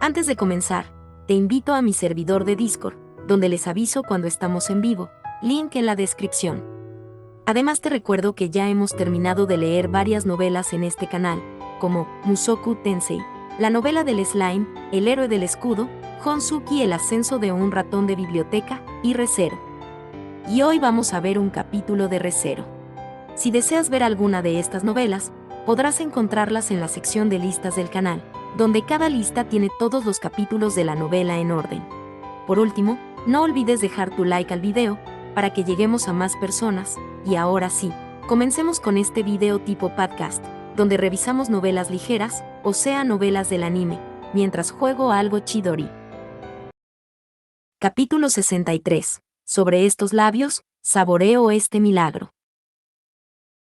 Antes de comenzar, te invito a mi servidor de Discord, donde les aviso cuando estamos en vivo, link en la descripción. Además te recuerdo que ya hemos terminado de leer varias novelas en este canal, como Mushoku Tensei, la novela del slime, El héroe del escudo, Honsuki, el ascenso de un ratón de biblioteca, y Re:Zero. Y hoy vamos a ver un capítulo de Re:Zero. Si deseas ver alguna de estas novelas, podrás encontrarlas en la sección de listas del canal, donde cada lista tiene todos los capítulos de la novela en orden. Por último, no olvides dejar tu like al video, para que lleguemos a más personas, y ahora sí, comencemos con este video tipo podcast, donde revisamos novelas ligeras, o sea novelas del anime, mientras juego algo chidori. Capítulo 63. Sobre estos labios, saboreo este milagro.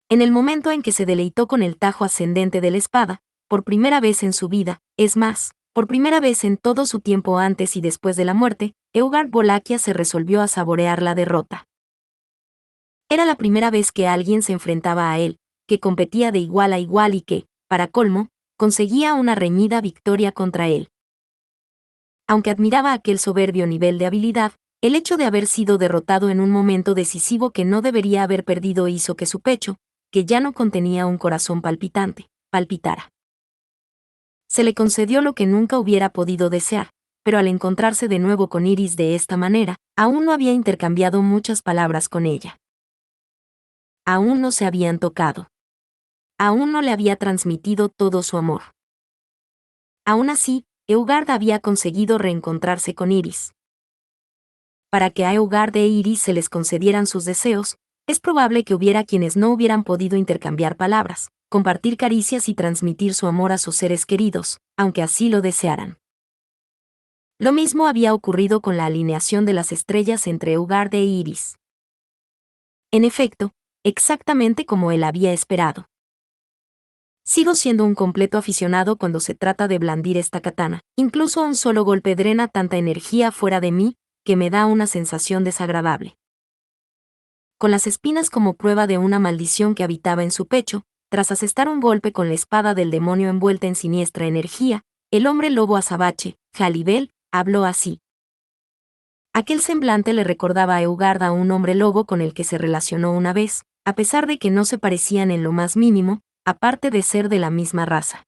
En el momento en que se deleitó con el tajo ascendente de la espada, por primera vez en su vida, es más, por primera vez en todo su tiempo antes y después de la muerte, Eugard Bolakia se resolvió a saborear la derrota. Era la primera vez que alguien se enfrentaba a él, que competía de igual a igual y que, para colmo, conseguía una reñida victoria contra él. Aunque admiraba aquel soberbio nivel de habilidad, el hecho de haber sido derrotado en un momento decisivo que no debería haber perdido hizo que su pecho, que ya no contenía un corazón palpitante, palpitara. Se le concedió lo que nunca hubiera podido desear, pero al encontrarse de nuevo con Iris de esta manera, aún no había intercambiado muchas palabras con ella. Aún no se habían tocado. Aún no le había transmitido todo su amor. Aún así, Eugard había conseguido reencontrarse con Iris. Para que a Eugard e Iris se les concedieran sus deseos, es probable que hubiera quienes no hubieran podido intercambiar palabras, compartir caricias y transmitir su amor a sus seres queridos, aunque así lo desearan. Lo mismo había ocurrido con la alineación de las estrellas entre Eugard e Iris. En efecto, exactamente como él había esperado. Sigo siendo un completo aficionado cuando se trata de blandir esta katana, incluso un solo golpe drena tanta energía fuera de mí, que me da una sensación desagradable. Con las espinas como prueba de una maldición que habitaba en su pecho, tras asestar un golpe con la espada del demonio envuelta en siniestra energía, el hombre lobo azabache, Jalibel, habló así. Aquel semblante le recordaba a Eugard a un hombre lobo con el que se relacionó una vez, a pesar de que no se parecían en lo más mínimo, aparte de ser de la misma raza.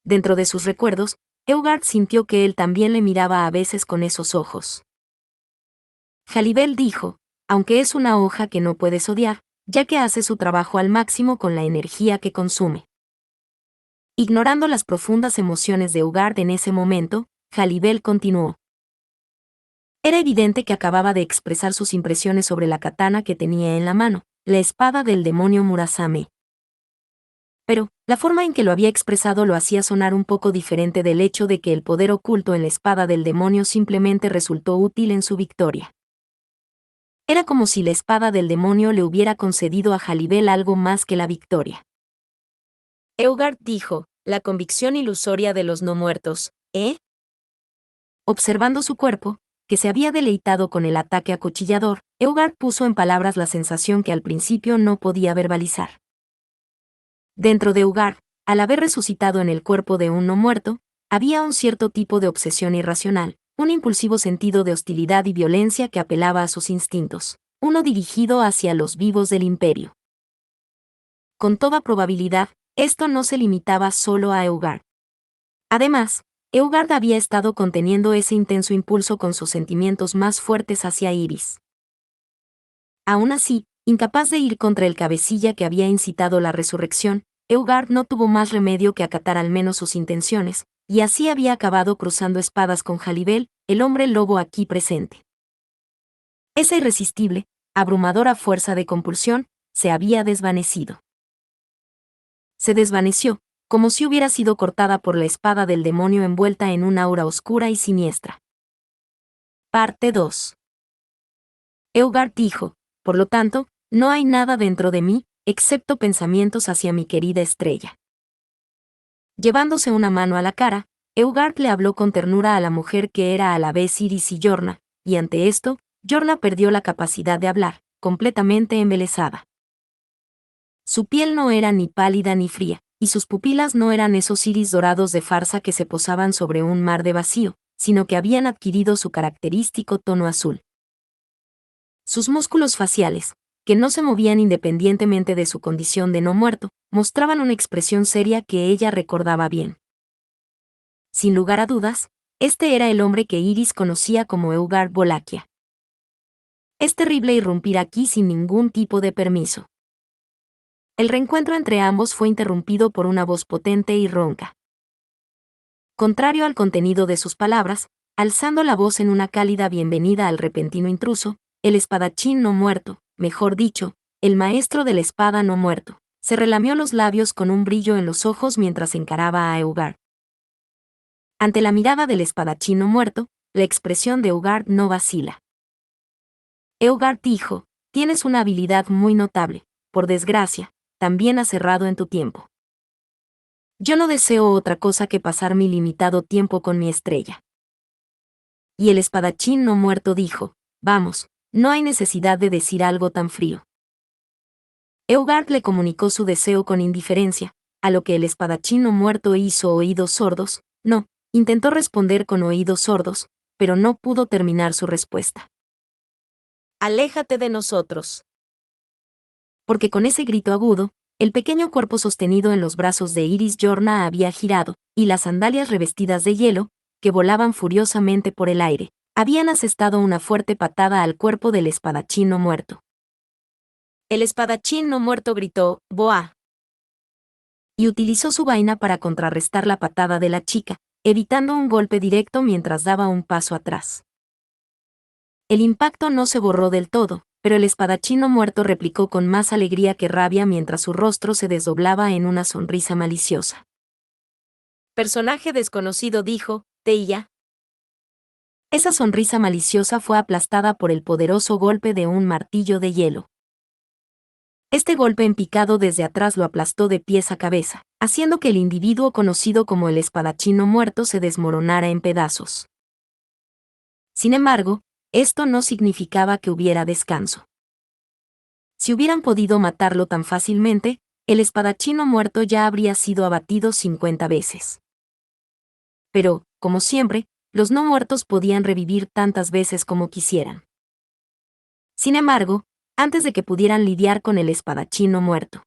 Dentro de sus recuerdos, Eugard sintió que él también le miraba a veces con esos ojos. Jalibel dijo, aunque es una hoja que no puedes odiar, ya que hace su trabajo al máximo con la energía que consume. Ignorando las profundas emociones de Eugard en ese momento, Jalibel continuó. Era evidente que acababa de expresar sus impresiones sobre la katana que tenía en la mano, la espada del demonio Murasame. Pero, la forma en que lo había expresado lo hacía sonar un poco diferente del hecho de que el poder oculto en la espada del demonio simplemente resultó útil en su victoria. Era como si la espada del demonio le hubiera concedido a Jalibel algo más que la victoria. Eugard dijo, la convicción ilusoria de los no muertos, ¿eh? Observando su cuerpo, que se había deleitado con el ataque acuchillador, Eugard puso en palabras la sensación que al principio no podía verbalizar. Dentro de Eugard, al haber resucitado en el cuerpo de un no muerto, había un cierto tipo de obsesión irracional, un impulsivo sentido de hostilidad y violencia que apelaba a sus instintos, uno dirigido hacia los vivos del imperio. Con toda probabilidad, esto no se limitaba solo a Eugard. Además, Eugard había estado conteniendo ese intenso impulso con sus sentimientos más fuertes hacia Iris. Aún así, incapaz de ir contra el cabecilla que había incitado la resurrección, Eugard no tuvo más remedio que acatar al menos sus intenciones, y así había acabado cruzando espadas con Jalibel, el hombre lobo aquí presente. Esa irresistible, abrumadora fuerza de compulsión, se había desvanecido. Se desvaneció, como si hubiera sido cortada por la espada del demonio envuelta en una aura oscura y siniestra. Parte 2. Eugard dijo, por lo tanto, no hay nada dentro de mí, excepto pensamientos hacia mi querida estrella. Llevándose una mano a la cara, Eugard le habló con ternura a la mujer que era a la vez Iris y Yorna, y ante esto, Yorna perdió la capacidad de hablar, completamente embelesada. Su piel no era ni pálida ni fría, y sus pupilas no eran esos iris dorados de farsa que se posaban sobre un mar de vacío, sino que habían adquirido su característico tono azul. Sus músculos faciales, que no se movían independientemente de su condición de no muerto, mostraban una expresión seria que ella recordaba bien. Sin lugar a dudas, este era el hombre que Iris conocía como Eugard Bolakia. Es terrible irrumpir aquí sin ningún tipo de permiso. El reencuentro entre ambos fue interrumpido por una voz potente y ronca. Contrario al contenido de sus palabras, alzando la voz en una cálida bienvenida al repentino intruso, el espadachín no muerto, mejor dicho, el maestro de la espada no muerto, se relamió los labios con un brillo en los ojos mientras encaraba a Eugard. Ante la mirada del espadachín no muerto, la expresión de Eugard no vacila. Eugard dijo, tienes una habilidad muy notable, por desgracia, también has errado en tu tiempo. Yo no deseo otra cosa que pasar mi limitado tiempo con mi estrella. Y el espadachín no muerto dijo, vamos, no hay necesidad de decir algo tan frío. Eugard le comunicó su deseo con indiferencia, a lo que el espadachín no muerto hizo oídos sordos, no, intentó responder con oídos sordos, pero no pudo terminar su respuesta. Aléjate de nosotros. Porque con ese grito agudo, el pequeño cuerpo sostenido en los brazos de Iris Jorna había girado, y las sandalias revestidas de hielo, que volaban furiosamente por el aire, habían asestado una fuerte patada al cuerpo del espadachín no muerto. El espadachín no muerto gritó, ¡Boa! Y utilizó su vaina para contrarrestar la patada de la chica, evitando un golpe directo mientras daba un paso atrás. El impacto no se borró del todo, pero el espadachín no muerto replicó con más alegría que rabia mientras su rostro se desdoblaba en una sonrisa maliciosa. Personaje desconocido dijo, Teia. Esa sonrisa maliciosa fue aplastada por el poderoso golpe de un martillo de hielo. Este golpe en picado desde atrás lo aplastó de pies a cabeza, haciendo que el individuo conocido como el espadachín no muerto se desmoronara en pedazos. Sin embargo, esto no significaba que hubiera descanso. Si hubieran podido matarlo tan fácilmente, el espadachín no muerto ya habría sido abatido 50 veces. Pero, como siempre, los no muertos podían revivir tantas veces como quisieran. Sin embargo, antes de que pudieran lidiar con el espadachín no muerto,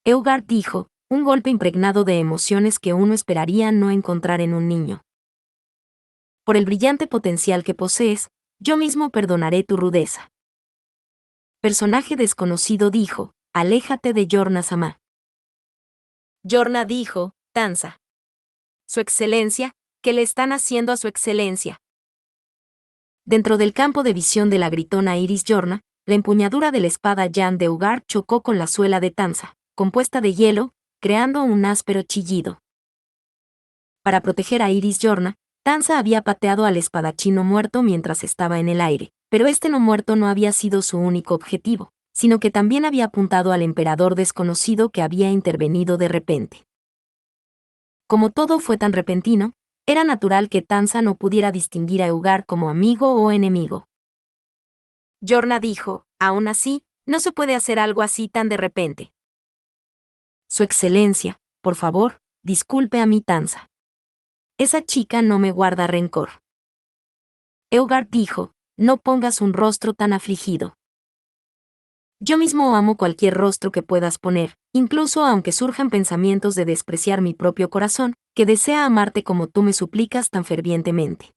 Eugard dijo, un golpe impregnado de emociones que uno esperaría no encontrar en un niño. Por el brillante potencial que posees, yo mismo perdonaré tu rudeza. Personaje desconocido dijo, aléjate de Jorna-sama. Jorna dijo, Tanza. Su excelencia, ¿qué le están haciendo a su excelencia? Dentro del campo de visión de la gritona Iris Jorna, la empuñadura de la espada Jan de Eugard chocó con la suela de Tanza, compuesta de hielo, creando un áspero chillido. Para proteger a Iris Jorna, Tanza había pateado al espadachín no muerto mientras estaba en el aire, pero este no muerto no había sido su único objetivo, sino que también había apuntado al emperador desconocido que había intervenido de repente. Como todo fue tan repentino, era natural que Tanza no pudiera distinguir a Eugard como amigo o enemigo. Jorna dijo, aún así, no se puede hacer algo así tan de repente. Su excelencia, por favor, disculpe a mi Tanza. Esa chica no me guarda rencor. Eugard dijo, no pongas un rostro tan afligido. Yo mismo amo cualquier rostro que puedas poner, incluso aunque surjan pensamientos de despreciar mi propio corazón, que desea amarte como tú me suplicas tan fervientemente.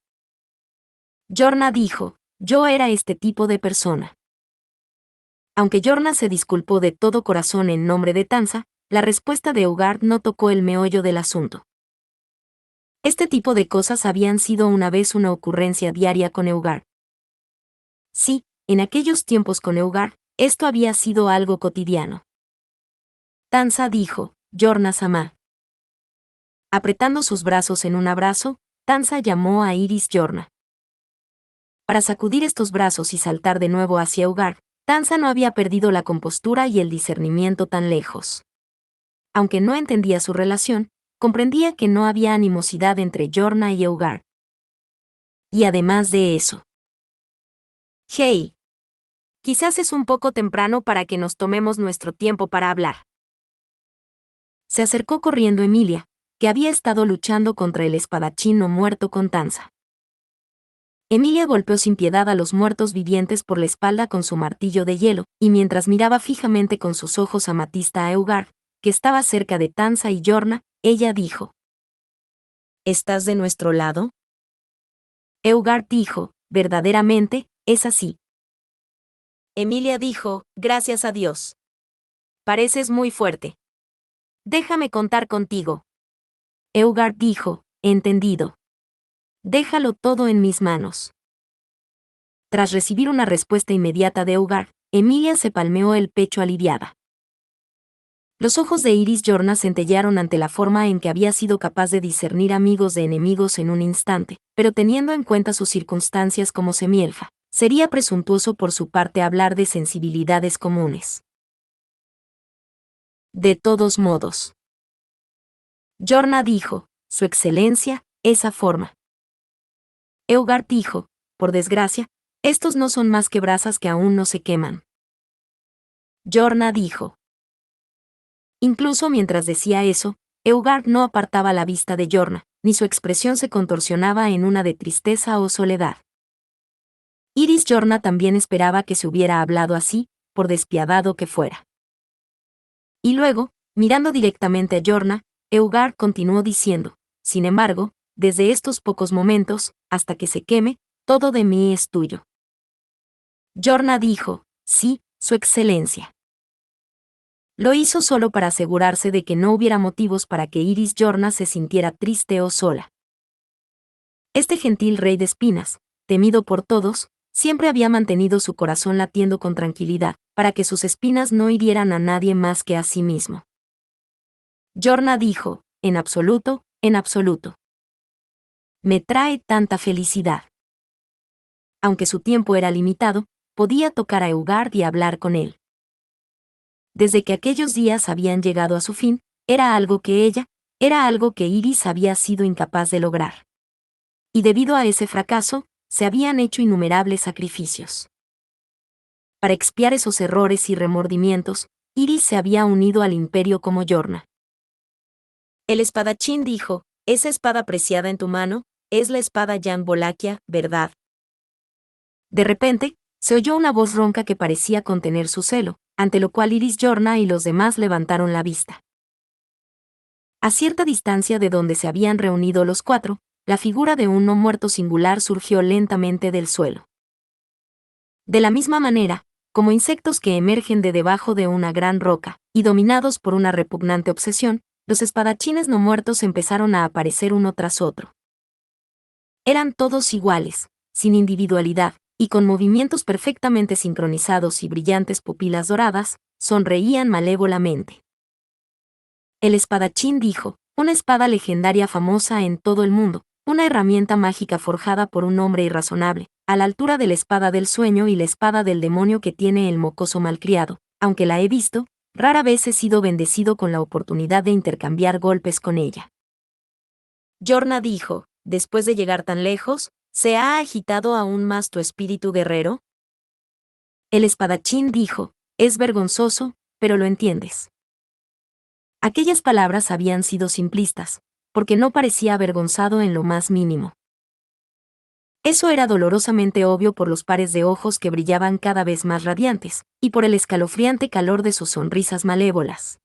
Jorna dijo, yo era este tipo de persona. Aunque Jorna se disculpó de todo corazón en nombre de Tanza, la respuesta de Eugard no tocó el meollo del asunto. Este tipo de cosas habían sido una vez una ocurrencia diaria con Eugard. Sí, en aquellos tiempos con Eugard, esto había sido algo cotidiano. Tanza dijo, Jorna-sama. Apretando sus brazos en un abrazo, Tanza llamó a Iris Jorna. Para sacudir estos brazos y saltar de nuevo hacia Eugard, Tanza no había perdido la compostura y el discernimiento tan lejos. Aunque no entendía su relación, comprendía que no había animosidad entre Jorna y Eugard. Y además de eso. Hey. Quizás es un poco temprano para que nos tomemos nuestro tiempo para hablar. Se acercó corriendo Emilia, que había estado luchando contra el espadachín no muerto con Tanza. Emilia golpeó sin piedad a los muertos vivientes por la espalda con su martillo de hielo, y mientras miraba fijamente con sus ojos amatista a Eugard, que estaba cerca de Tanza y Yorna, ella dijo: ¿Estás de nuestro lado? Eugard dijo: verdaderamente, es así. Emilia dijo: gracias a Dios. Pareces muy fuerte. Déjame contar contigo. Eugard dijo: entendido. Déjalo todo en mis manos. Tras recibir una respuesta inmediata de Eugard, Emilia se palmeó el pecho aliviada. Los ojos de Iris Yorna centellearon ante la forma en que había sido capaz de discernir amigos de enemigos en un instante, pero teniendo en cuenta sus circunstancias como semielfa, sería presuntuoso por su parte hablar de sensibilidades comunes. De todos modos, Yorna dijo: Su Excelencia, esa forma. Eugard dijo: por desgracia, estos no son más que brasas que aún no se queman. Yorna dijo. Incluso mientras decía eso, Eugard no apartaba la vista de Yorna, ni su expresión se contorsionaba en una de tristeza o soledad. Iris Yorna también esperaba que se hubiera hablado así, por despiadado que fuera. Y luego, mirando directamente a Yorna, Eugard continuó diciendo: sin embargo, desde estos pocos momentos, hasta que se queme, todo de mí es tuyo. Yorna dijo: sí, Su Excelencia. Lo hizo solo para asegurarse de que no hubiera motivos para que Iris Yorna se sintiera triste o sola. Este gentil rey de espinas, temido por todos, siempre había mantenido su corazón latiendo con tranquilidad, para que sus espinas no hirieran a nadie más que a sí mismo. Yorna dijo: en absoluto, en absoluto. Me trae tanta felicidad. Aunque su tiempo era limitado, podía tocar a Eugard y hablar con él. Desde que aquellos días habían llegado a su fin, era algo que Iris había sido incapaz de lograr. Y debido a ese fracaso, se habían hecho innumerables sacrificios. Para expiar esos errores y remordimientos, Iris se había unido al imperio como Yorna. El espadachín dijo: esa espada preciada en tu mano, es la espada Jan Volakia, ¿verdad? De repente, se oyó una voz ronca que parecía contener su celo, ante lo cual Iris Yorna y los demás levantaron la vista. A cierta distancia de donde se habían reunido los cuatro, la figura de un no muerto singular surgió lentamente del suelo. De la misma manera, como insectos que emergen de debajo de una gran roca, y dominados por una repugnante obsesión, los espadachines no muertos empezaron a aparecer uno tras otro. Eran todos iguales, sin individualidad, y con movimientos perfectamente sincronizados y brillantes pupilas doradas, sonreían malévolamente. El espadachín dijo: una espada legendaria famosa en todo el mundo, una herramienta mágica forjada por un hombre irrazonable, a la altura de la espada del sueño y la espada del demonio que tiene el mocoso malcriado. Aunque la he visto, rara vez he sido bendecido con la oportunidad de intercambiar golpes con ella. Yorna dijo: después de llegar tan lejos, ¿se ha agitado aún más tu espíritu guerrero? El espadachín dijo: es vergonzoso, pero lo entiendes. Aquellas palabras habían sido simplistas, porque no parecía avergonzado en lo más mínimo. Eso era dolorosamente obvio por los pares de ojos que brillaban cada vez más radiantes, y por el escalofriante calor de sus sonrisas malévolas.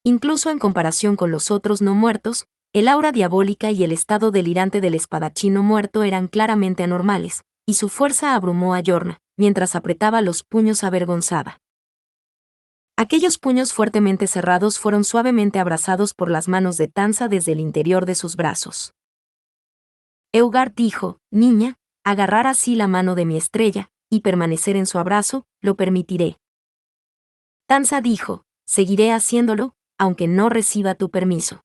Incluso en comparación con los otros no muertos, el aura diabólica y el estado delirante del espadachín no muerto eran claramente anormales, y su fuerza abrumó a Yorna, mientras apretaba los puños avergonzada. Aquellos puños fuertemente cerrados fueron suavemente abrazados por las manos de Tanza desde el interior de sus brazos. Eugard dijo: niña, agarrar así la mano de mi estrella, y permanecer en su abrazo, lo permitiré. Tanza dijo: seguiré haciéndolo, aunque no reciba tu permiso.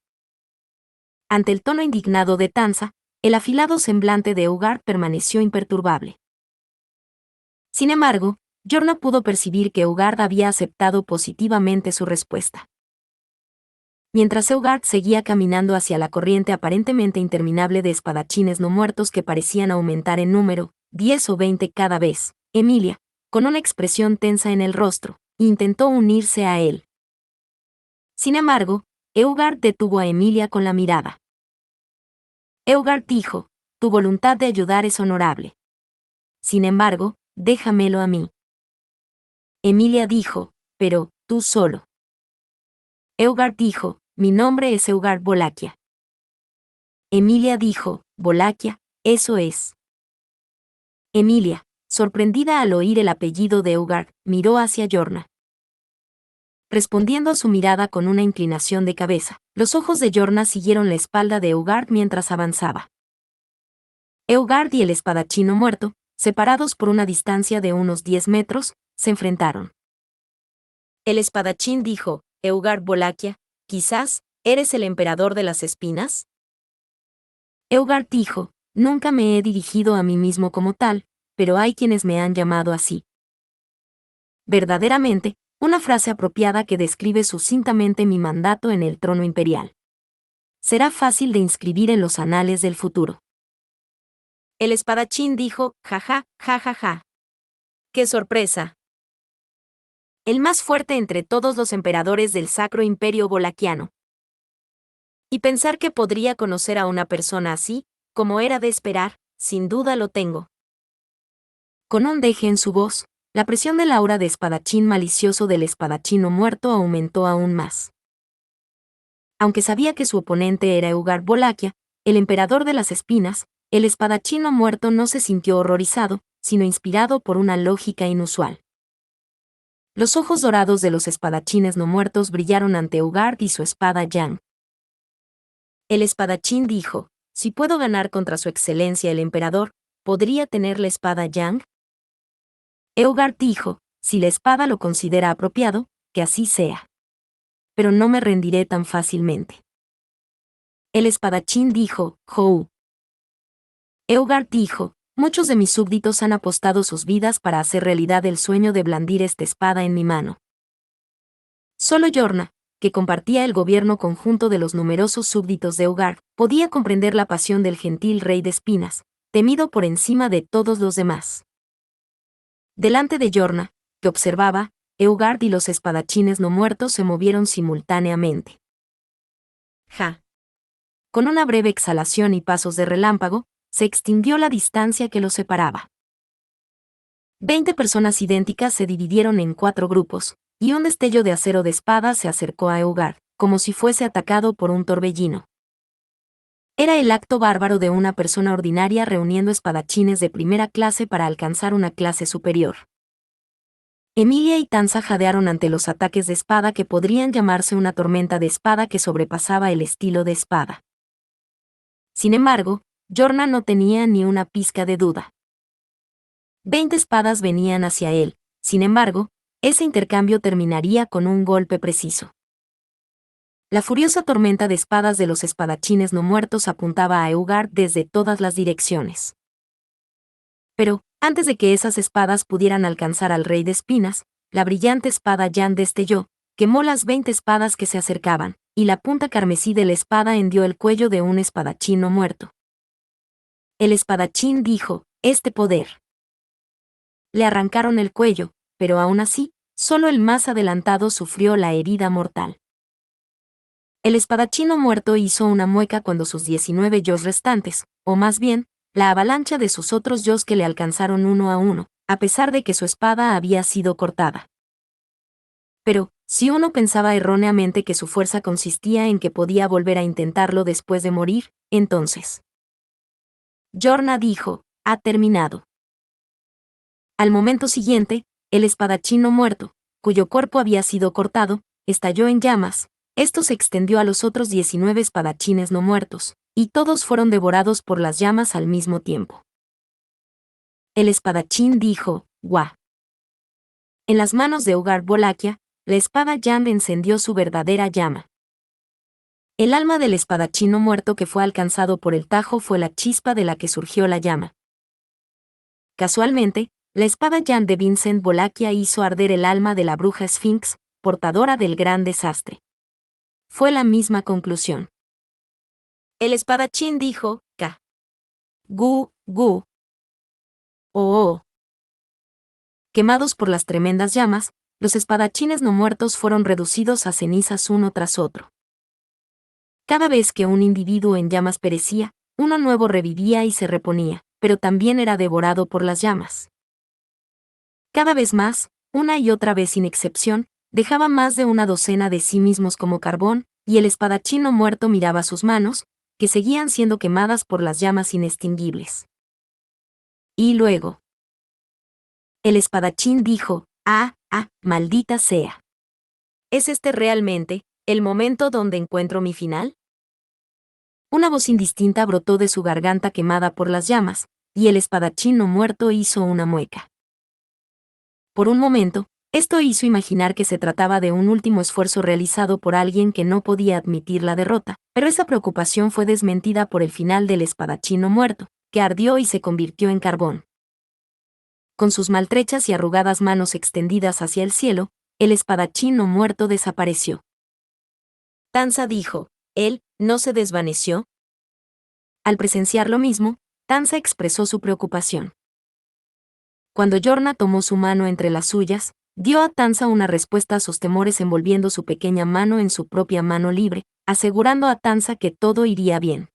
Ante el tono indignado de Tanza, el afilado semblante de Eugard permaneció imperturbable. Sin embargo, Yorna pudo percibir que Eugard había aceptado positivamente su respuesta. Mientras Eugard seguía caminando hacia la corriente aparentemente interminable de espadachines no muertos que parecían aumentar en número, 10 o 20 cada vez, Emilia, con una expresión tensa en el rostro, intentó unirse a él. Sin embargo, Eugard detuvo a Emilia con la mirada. Eugard dijo, tu voluntad de ayudar es honorable. Sin embargo, déjamelo a mí. Emilia dijo, pero, tú solo. Eugard dijo, mi nombre es Eugard Volaquia. Emilia dijo, Volaquia, eso es. Emilia, sorprendida al oír el apellido de Eugard, miró hacia Yorna. Respondiendo a su mirada con una inclinación de cabeza, los ojos de Yorna siguieron la espalda de Eugard mientras avanzaba. Eugard y el espadachino muerto, separados por una distancia de unos 10 metros, se enfrentaron. El espadachín dijo, Eugard Volaquia, quizás, ¿eres el emperador de las espinas? Eugard dijo, nunca me he dirigido a mí mismo como tal, pero hay quienes me han llamado así. Verdaderamente, una frase apropiada que describe sucintamente mi mandato en el trono imperial. Será fácil de inscribir en los anales del futuro. El espadachín dijo, jaja, jajaja. ¡Qué sorpresa! El más fuerte entre todos los emperadores del Sacro Imperio Volaquiano. Y pensar que podría conocer a una persona así, como era de esperar, sin duda lo tengo. Con un deje en su voz, la presión del aura de espadachín malicioso del espadachino muerto aumentó aún más. Aunque sabía que su oponente era Eugard Volaquia, el emperador de las espinas, el espadachino muerto no se sintió horrorizado, sino inspirado por una lógica inusual. Los ojos dorados de los espadachines no muertos brillaron ante Eugard y su espada Yang. El espadachín dijo, si puedo ganar contra su excelencia el emperador, ¿podría tener la espada Yang? Eugard dijo, si la espada lo considera apropiado, que así sea. Pero no me rendiré tan fácilmente. El espadachín dijo, Jou. Eugard dijo, muchos de mis súbditos han apostado sus vidas para hacer realidad el sueño de blandir esta espada en mi mano. Solo Yorna, que compartía el gobierno conjunto de los numerosos súbditos de Eugard, podía comprender la pasión del gentil rey de espinas, temido por encima de todos los demás. Delante de Yorna, que observaba, Eugard y los espadachines no muertos se movieron simultáneamente. Ja. Con una breve exhalación y pasos de relámpago, se extinguió la distancia que los separaba. 20 personas idénticas se dividieron en 4 grupos, y un destello de acero de espada se acercó a Eugard, como si fuese atacado por un torbellino. Era el acto bárbaro de una persona ordinaria reuniendo espadachines de primera clase para alcanzar una clase superior. Emilia y Tanza jadearon ante los ataques de espada que podrían llamarse una tormenta de espada que sobrepasaba el estilo de espada. Sin embargo, Yorna no tenía ni una pizca de duda. 20 espadas venían hacia él, sin embargo, ese intercambio terminaría con un golpe preciso. La furiosa tormenta de espadas de los espadachines no muertos apuntaba a Eugard desde todas las direcciones. Pero, antes de que esas espadas pudieran alcanzar al rey de espinas, la brillante espada Yan destelló, quemó las 20 espadas que se acercaban, y la punta carmesí de la espada hendió el cuello de un espadachín no muerto. El espadachín dijo, este poder. Le arrancaron el cuello, pero aún así, solo el más adelantado sufrió la herida mortal. El espadachín no muerto hizo una mueca cuando sus 19 yos restantes, o más bien, la avalancha de sus otros yos que le alcanzaron uno a uno, a pesar de que su espada había sido cortada. Pero, si uno pensaba erróneamente que su fuerza consistía en que podía volver a intentarlo después de morir, entonces. Yorna dijo, ha terminado. Al momento siguiente, el espadachín no muerto, cuyo cuerpo había sido cortado, estalló en llamas. Esto se extendió a los otros 19 espadachines no muertos, y todos fueron devorados por las llamas al mismo tiempo. El espadachín dijo, ¡guau! En las manos de Eugard Volaquia, la espada Yan encendió su verdadera llama. El alma del espadachín no muerto que fue alcanzado por el tajo fue la chispa de la que surgió la llama. Casualmente, la espada Yan de Vincent Volaquia hizo arder el alma de la bruja Sphinx, portadora del gran desastre. Fue la misma conclusión. El espadachín dijo, Ka. Gu, gu. Oh, oh. Quemados por las tremendas llamas, los espadachines no muertos fueron reducidos a cenizas uno tras otro. Cada vez que un individuo en llamas perecía, uno nuevo revivía y se reponía, pero también era devorado por las llamas. Cada vez más, una y otra vez sin excepción, dejaba más de una docena de sí mismos como carbón, y el espadachín no muerto miraba sus manos, que seguían siendo quemadas por las llamas inextinguibles. Y luego, el espadachín dijo: maldita sea. ¿Es este realmente el momento donde encuentro mi final? Una voz indistinta brotó de su garganta quemada por las llamas, y el espadachín no muerto hizo una mueca. Por un momento, esto hizo imaginar que se trataba de un último esfuerzo realizado por alguien que no podía admitir la derrota, pero esa preocupación fue desmentida por el final del espadachín no muerto, que ardió y se convirtió en carbón. Con sus maltrechas y arrugadas manos extendidas hacia el cielo, el espadachín no muerto desapareció. Tansa dijo: ¿él no se desvaneció? Al presenciar lo mismo, Tansa expresó su preocupación. Cuando Yorna tomó su mano entre las suyas, dio a Tansa una respuesta a sus temores envolviendo su pequeña mano en su propia mano libre, asegurando a Tansa que todo iría bien.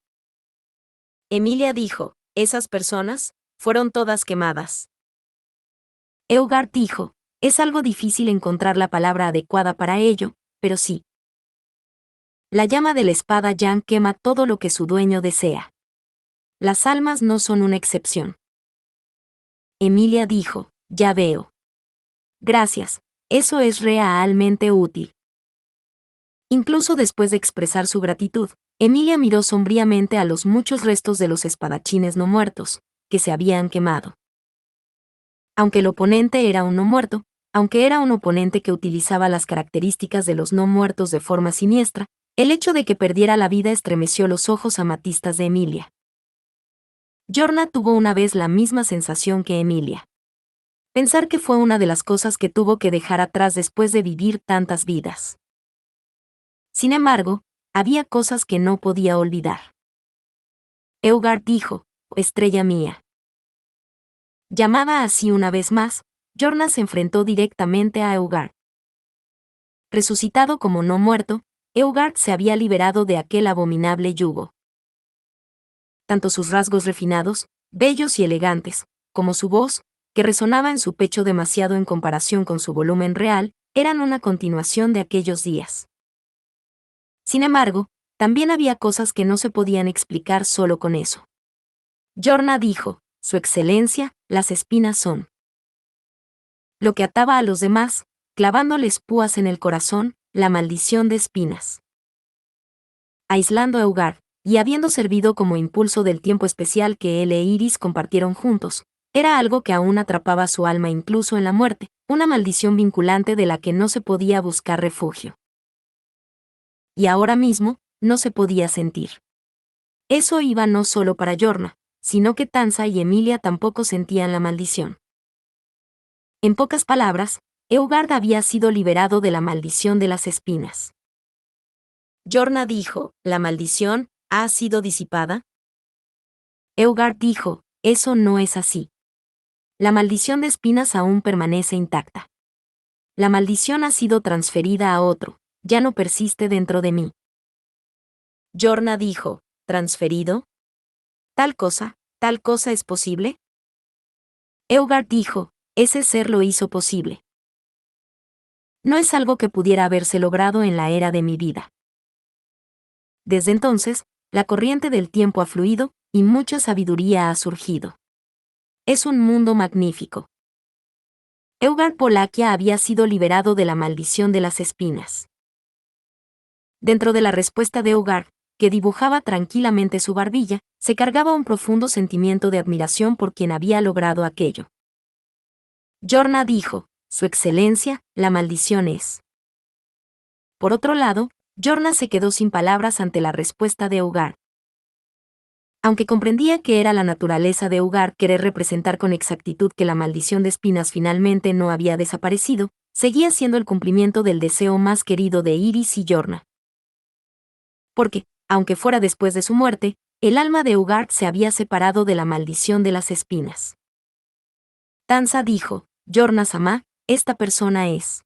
Emilia dijo: ¿esas personas fueron todas quemadas? Eugard dijo: es algo difícil encontrar la palabra adecuada para ello, pero sí. La llama de la espada Yang quema todo lo que su dueño desea. Las almas no son una excepción. Emilia dijo: ya veo. Gracias, eso es realmente útil. Incluso después de expresar su gratitud, Emilia miró sombríamente a los muchos restos de los espadachines no muertos, que se habían quemado. Aunque el oponente era un no muerto, aunque era un oponente que utilizaba las características de los no muertos de forma siniestra, el hecho de que perdiera la vida estremeció los ojos amatistas de Emilia. Yorna tuvo una vez la misma sensación que Emilia. Pensar que fue una de las cosas que tuvo que dejar atrás después de vivir tantas vidas. Sin embargo, había cosas que no podía olvidar. Eugard dijo: estrella mía. Llamada así una vez más, Yorna se enfrentó directamente a Eugard. Resucitado como no muerto, Eugard se había liberado de aquel abominable yugo. Tanto sus rasgos refinados, bellos y elegantes, como su voz, que resonaba en su pecho demasiado en comparación con su volumen real, eran una continuación de aquellos días. Sin embargo, también había cosas que no se podían explicar solo con eso. Yorna dijo: Su Excelencia, las espinas son lo que ataba a los demás, clavándoles púas en el corazón, la maldición de espinas. Aislando a Eugard, y habiendo servido como impulso del tiempo especial que él e Iris compartieron juntos, era algo que aún atrapaba su alma incluso en la muerte, una maldición vinculante de la que no se podía buscar refugio. Y ahora mismo, no se podía sentir. Eso iba no solo para Yorna, sino que Tansa y Emilia tampoco sentían la maldición. En pocas palabras, Eugard había sido liberado de la maldición de las espinas. Yorna dijo: ¿la maldición ha sido disipada? Eugard dijo: eso no es así. La maldición de espinas aún permanece intacta. La maldición ha sido transferida a otro, ya no persiste dentro de mí. Yorna dijo: ¿transferido? ¿Tal cosa es posible? Eugard dijo: ese ser lo hizo posible. No es algo que pudiera haberse logrado en la era de mi vida. Desde entonces, la corriente del tiempo ha fluido, y mucha sabiduría ha surgido. Es un mundo magnífico. Eugard Polakia había sido liberado de la maldición de las espinas. Dentro de la respuesta de Eugard, que dibujaba tranquilamente su barbilla, se cargaba un profundo sentimiento de admiración por quien había logrado aquello. Yorna dijo: Su Excelencia, la maldición es. Por otro lado, Yorna se quedó sin palabras ante la respuesta de Eugard. Aunque comprendía que era la naturaleza de Eugard querer representar con exactitud que la maldición de espinas finalmente no había desaparecido, seguía siendo el cumplimiento del deseo más querido de Iris y Yorna. Porque, aunque fuera después de su muerte, el alma de Eugard se había separado de la maldición de las espinas. Tansa dijo: Yorna-sama, esta persona es.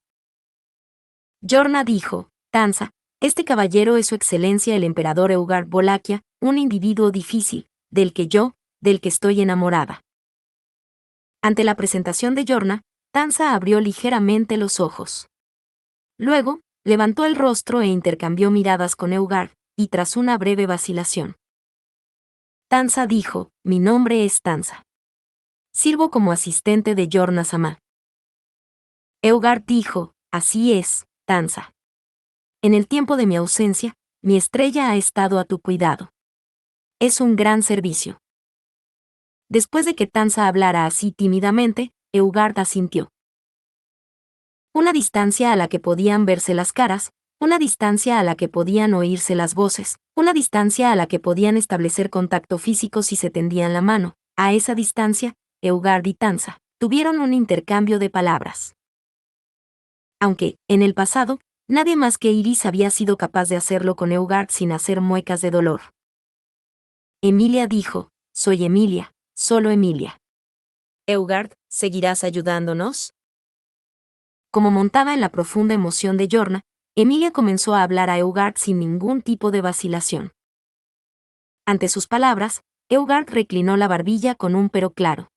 Yorna dijo, Tansa, este caballero es su excelencia el emperador Eugard Volakia, un individuo difícil, del que estoy enamorada. Ante la presentación de Yorna, Tansa abrió ligeramente los ojos. Luego, levantó el rostro e intercambió miradas con Eugard, y tras una breve vacilación. Tansa dijo, mi nombre es Tansa. Sirvo como asistente de Yorna Sama. Eugard dijo, así es, Tansa. En el tiempo de mi ausencia, mi estrella ha estado a tu cuidado. Es un gran servicio. Después de que Tansa hablara así tímidamente, Eugard asintió. Una distancia a la que podían verse las caras, una distancia a la que podían oírse las voces, una distancia a la que podían establecer contacto físico si se tendían la mano. A esa distancia, Eugard y Tansa tuvieron un intercambio de palabras. Aunque, en el pasado, nadie más que Iris había sido capaz de hacerlo con Eugard sin hacer muecas de dolor. Emilia dijo, soy Emilia, solo Emilia. Eugard, ¿seguirás ayudándonos? Como montada en la profunda emoción de Yorna, Emilia comenzó a hablar a Eugard sin ningún tipo de vacilación. Ante sus palabras, Eugard reclinó la barbilla con un pero claro.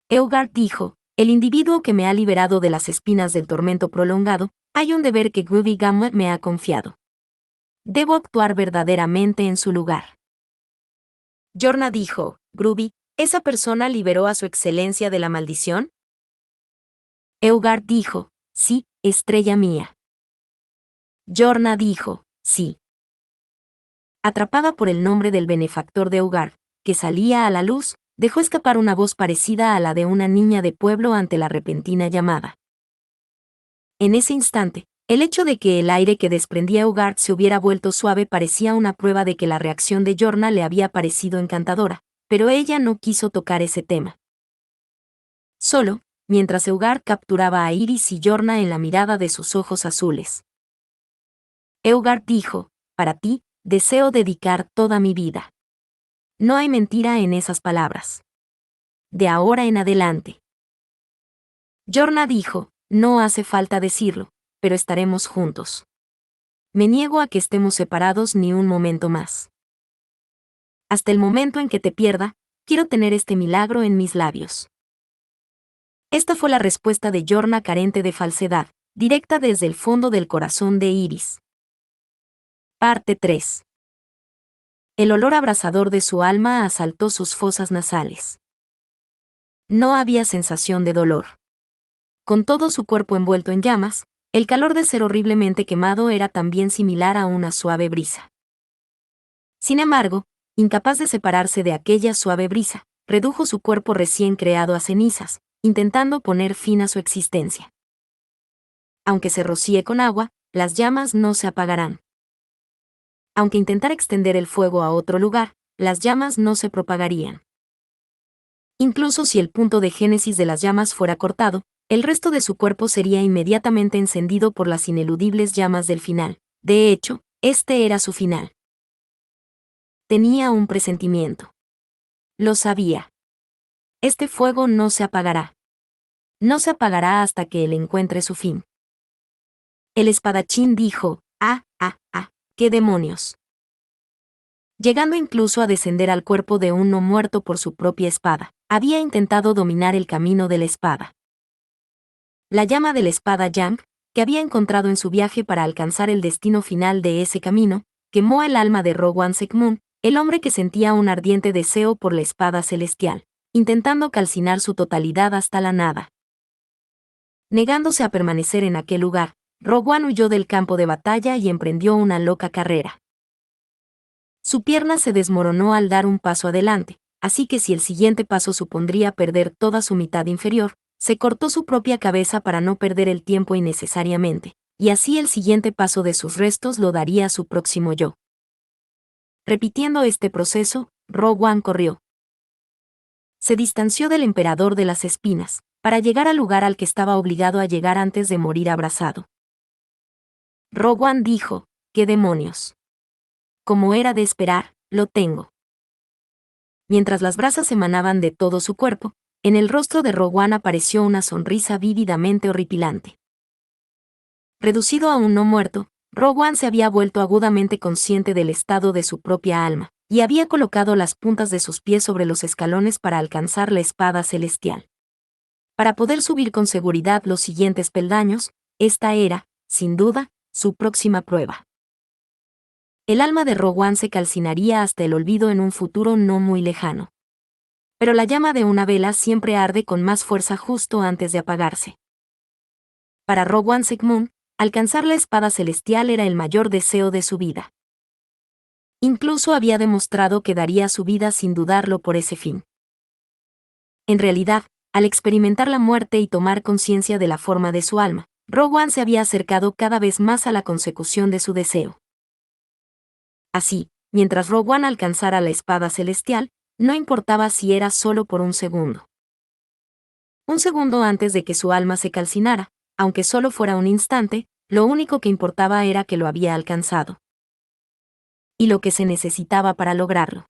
Eugard dijo, el individuo que me ha liberado de las espinas del tormento prolongado, hay un deber que Groovy Gamma me ha confiado. Debo actuar verdaderamente en su lugar. Yorna dijo, Groovy, ¿esa persona liberó a su excelencia de la maldición? Eugard dijo, sí, estrella mía. Yorna dijo, sí. Atrapada por el nombre del benefactor de Eugard, que salía a la luz, dejó escapar una voz parecida a la de una niña de pueblo ante la repentina llamada. En ese instante, el hecho de que el aire que desprendía Eugard se hubiera vuelto suave parecía una prueba de que la reacción de Yorna le había parecido encantadora, pero ella no quiso tocar ese tema. Solo, mientras Eugard capturaba a Iris y Yorna en la mirada de sus ojos azules. Eugard dijo, para ti, deseo dedicar toda mi vida. No hay mentira en esas palabras. De ahora en adelante. Yorna dijo, no hace falta decirlo, pero estaremos juntos. Me niego a que estemos separados ni un momento más. Hasta el momento en que te pierda, quiero tener este milagro en mis labios. Esta fue la respuesta de Yorna carente de falsedad, directa desde el fondo del corazón de Iris. Parte 3. El olor abrasador de su alma asaltó sus fosas nasales. No había sensación de dolor. Con todo su cuerpo envuelto en llamas, el calor de ser horriblemente quemado era también similar a una suave brisa. Sin embargo, incapaz de separarse de aquella suave brisa, redujo su cuerpo recién creado a cenizas, intentando poner fin a su existencia. Aunque se rocíe con agua, las llamas no se apagarán. Aunque intentara extender el fuego a otro lugar, las llamas no se propagarían. Incluso si el punto de génesis de las llamas fuera cortado, el resto de su cuerpo sería inmediatamente encendido por las ineludibles llamas del final. De hecho, este era su final. Tenía un presentimiento. Lo sabía. Este fuego no se apagará. No se apagará hasta que él encuentre su fin. El espadachín dijo, ¿qué demonios? Llegando incluso a descender al cuerpo de un no muerto por su propia espada, había intentado dominar el camino de la espada. La llama de la espada Yang, que había encontrado en su viaje para alcanzar el destino final de ese camino, quemó el alma de Rowan Sekmun, el hombre que sentía un ardiente deseo por la espada celestial, intentando calcinar su totalidad hasta la nada. Negándose a permanecer en aquel lugar, Rowan huyó del campo de batalla y emprendió una loca carrera. Su pierna se desmoronó al dar un paso adelante, así que si el siguiente paso supondría perder toda su mitad inferior, se cortó su propia cabeza para no perder el tiempo innecesariamente, y así el siguiente paso de sus restos lo daría a su próximo yo. Repitiendo este proceso, Rowan corrió. Se distanció del emperador de las espinas, para llegar al lugar al que estaba obligado a llegar antes de morir abrazado. Rowan dijo, ¿qué demonios? Como era de esperar, lo tengo. Mientras las brasas emanaban de todo su cuerpo, en el rostro de Rowan apareció una sonrisa vívidamente horripilante. Reducido a un no muerto, Rogue One se había vuelto agudamente consciente del estado de su propia alma, y había colocado las puntas de sus pies sobre los escalones para alcanzar la espada celestial. Para poder subir con seguridad los siguientes peldaños, esta era, sin duda, su próxima prueba. El alma de Rogue One se calcinaría hasta el olvido en un futuro no muy lejano. Pero la llama de una vela siempre arde con más fuerza justo antes de apagarse. Para Rogue One Segmund, alcanzar la espada celestial era el mayor deseo de su vida. Incluso había demostrado que daría su vida sin dudarlo por ese fin. En realidad, al experimentar la muerte y tomar conciencia de la forma de su alma, Rogue One se había acercado cada vez más a la consecución de su deseo. Así, mientras Rogue One alcanzara la espada celestial, no importaba si era solo por un segundo. Un segundo antes de que su alma se calcinara, aunque solo fuera un instante, lo único que importaba era que lo había alcanzado. Y lo que se necesitaba para lograrlo.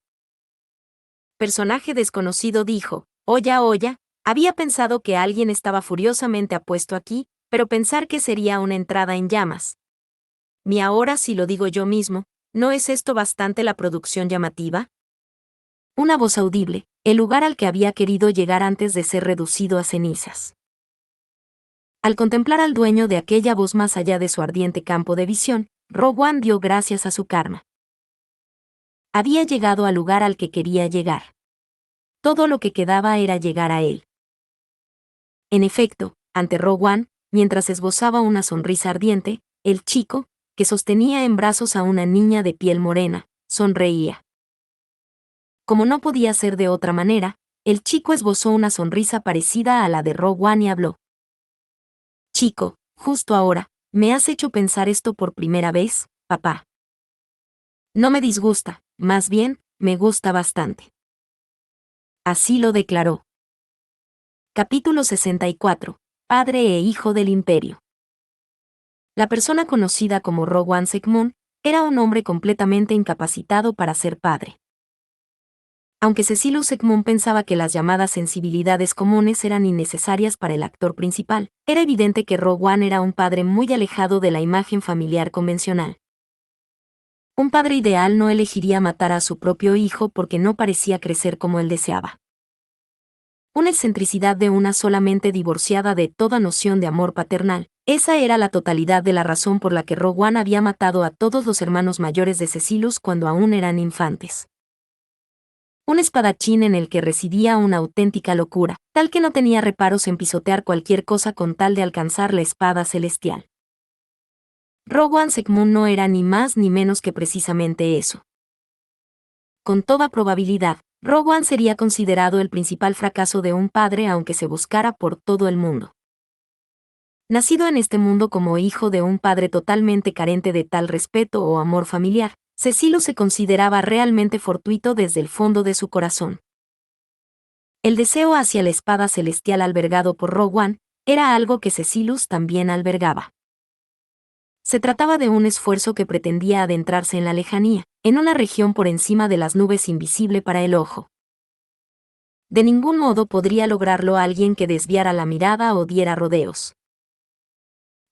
Personaje desconocido dijo, «Oya, oya, había pensado que alguien estaba furiosamente apuesto aquí, pero pensar que sería una entrada en llamas. Ni ahora si lo digo yo mismo, ¿no es esto bastante la producción llamativa?» Una voz audible, el lugar al que había querido llegar antes de ser reducido a cenizas. Al contemplar al dueño de aquella voz más allá de su ardiente campo de visión, Rogue One dio gracias a su karma. Había llegado al lugar al que quería llegar. Todo lo que quedaba era llegar a él. En efecto, ante Rogue One, mientras esbozaba una sonrisa ardiente, el chico, que sostenía en brazos a una niña de piel morena, sonreía. Como no podía ser de otra manera, el chico esbozó una sonrisa parecida a la de Rogue One y habló. «Chico, justo ahora, me has hecho pensar esto por primera vez, papá. No me disgusta, más bien, me gusta bastante». Así lo declaró. Capítulo 64. Padre e hijo del Imperio. La persona conocida como Rogue One Segmund era un hombre completamente incapacitado para ser padre. Aunque Cecilus Segmund pensaba que las llamadas sensibilidades comunes eran innecesarias para el actor principal, era evidente que Rogue One era un padre muy alejado de la imagen familiar convencional. Un padre ideal no elegiría matar a su propio hijo porque no parecía crecer como él deseaba. Una excentricidad de una solamente divorciada de toda noción de amor paternal. Esa era la totalidad de la razón por la que Rogue One había matado a todos los hermanos mayores de Cecilus cuando aún eran infantes. Un espadachín en el que residía una auténtica locura, tal que no tenía reparos en pisotear cualquier cosa con tal de alcanzar la espada celestial. Rogue One Segmund no era ni más ni menos que precisamente eso. Con toda probabilidad, Rogue One sería considerado el principal fracaso de un padre aunque se buscara por todo el mundo. Nacido en este mundo como hijo de un padre totalmente carente de tal respeto o amor familiar, Cecilus se consideraba realmente fortuito desde el fondo de su corazón. El deseo hacia la espada celestial albergado por Rogue One era algo que Cecilus también albergaba. Se trataba de un esfuerzo que pretendía adentrarse en la lejanía, en una región por encima de las nubes invisible para el ojo. De ningún modo podría lograrlo alguien que desviara la mirada o diera rodeos.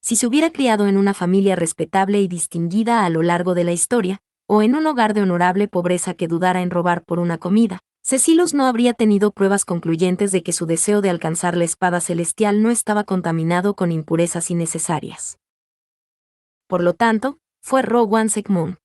Si se hubiera criado en una familia respetable y distinguida a lo largo de la historia, o en un hogar de honorable pobreza que dudara en robar por una comida, Cecilus no habría tenido pruebas concluyentes de que su deseo de alcanzar la espada celestial no estaba contaminado con impurezas innecesarias. Por lo tanto, fue Rogue One Segmund.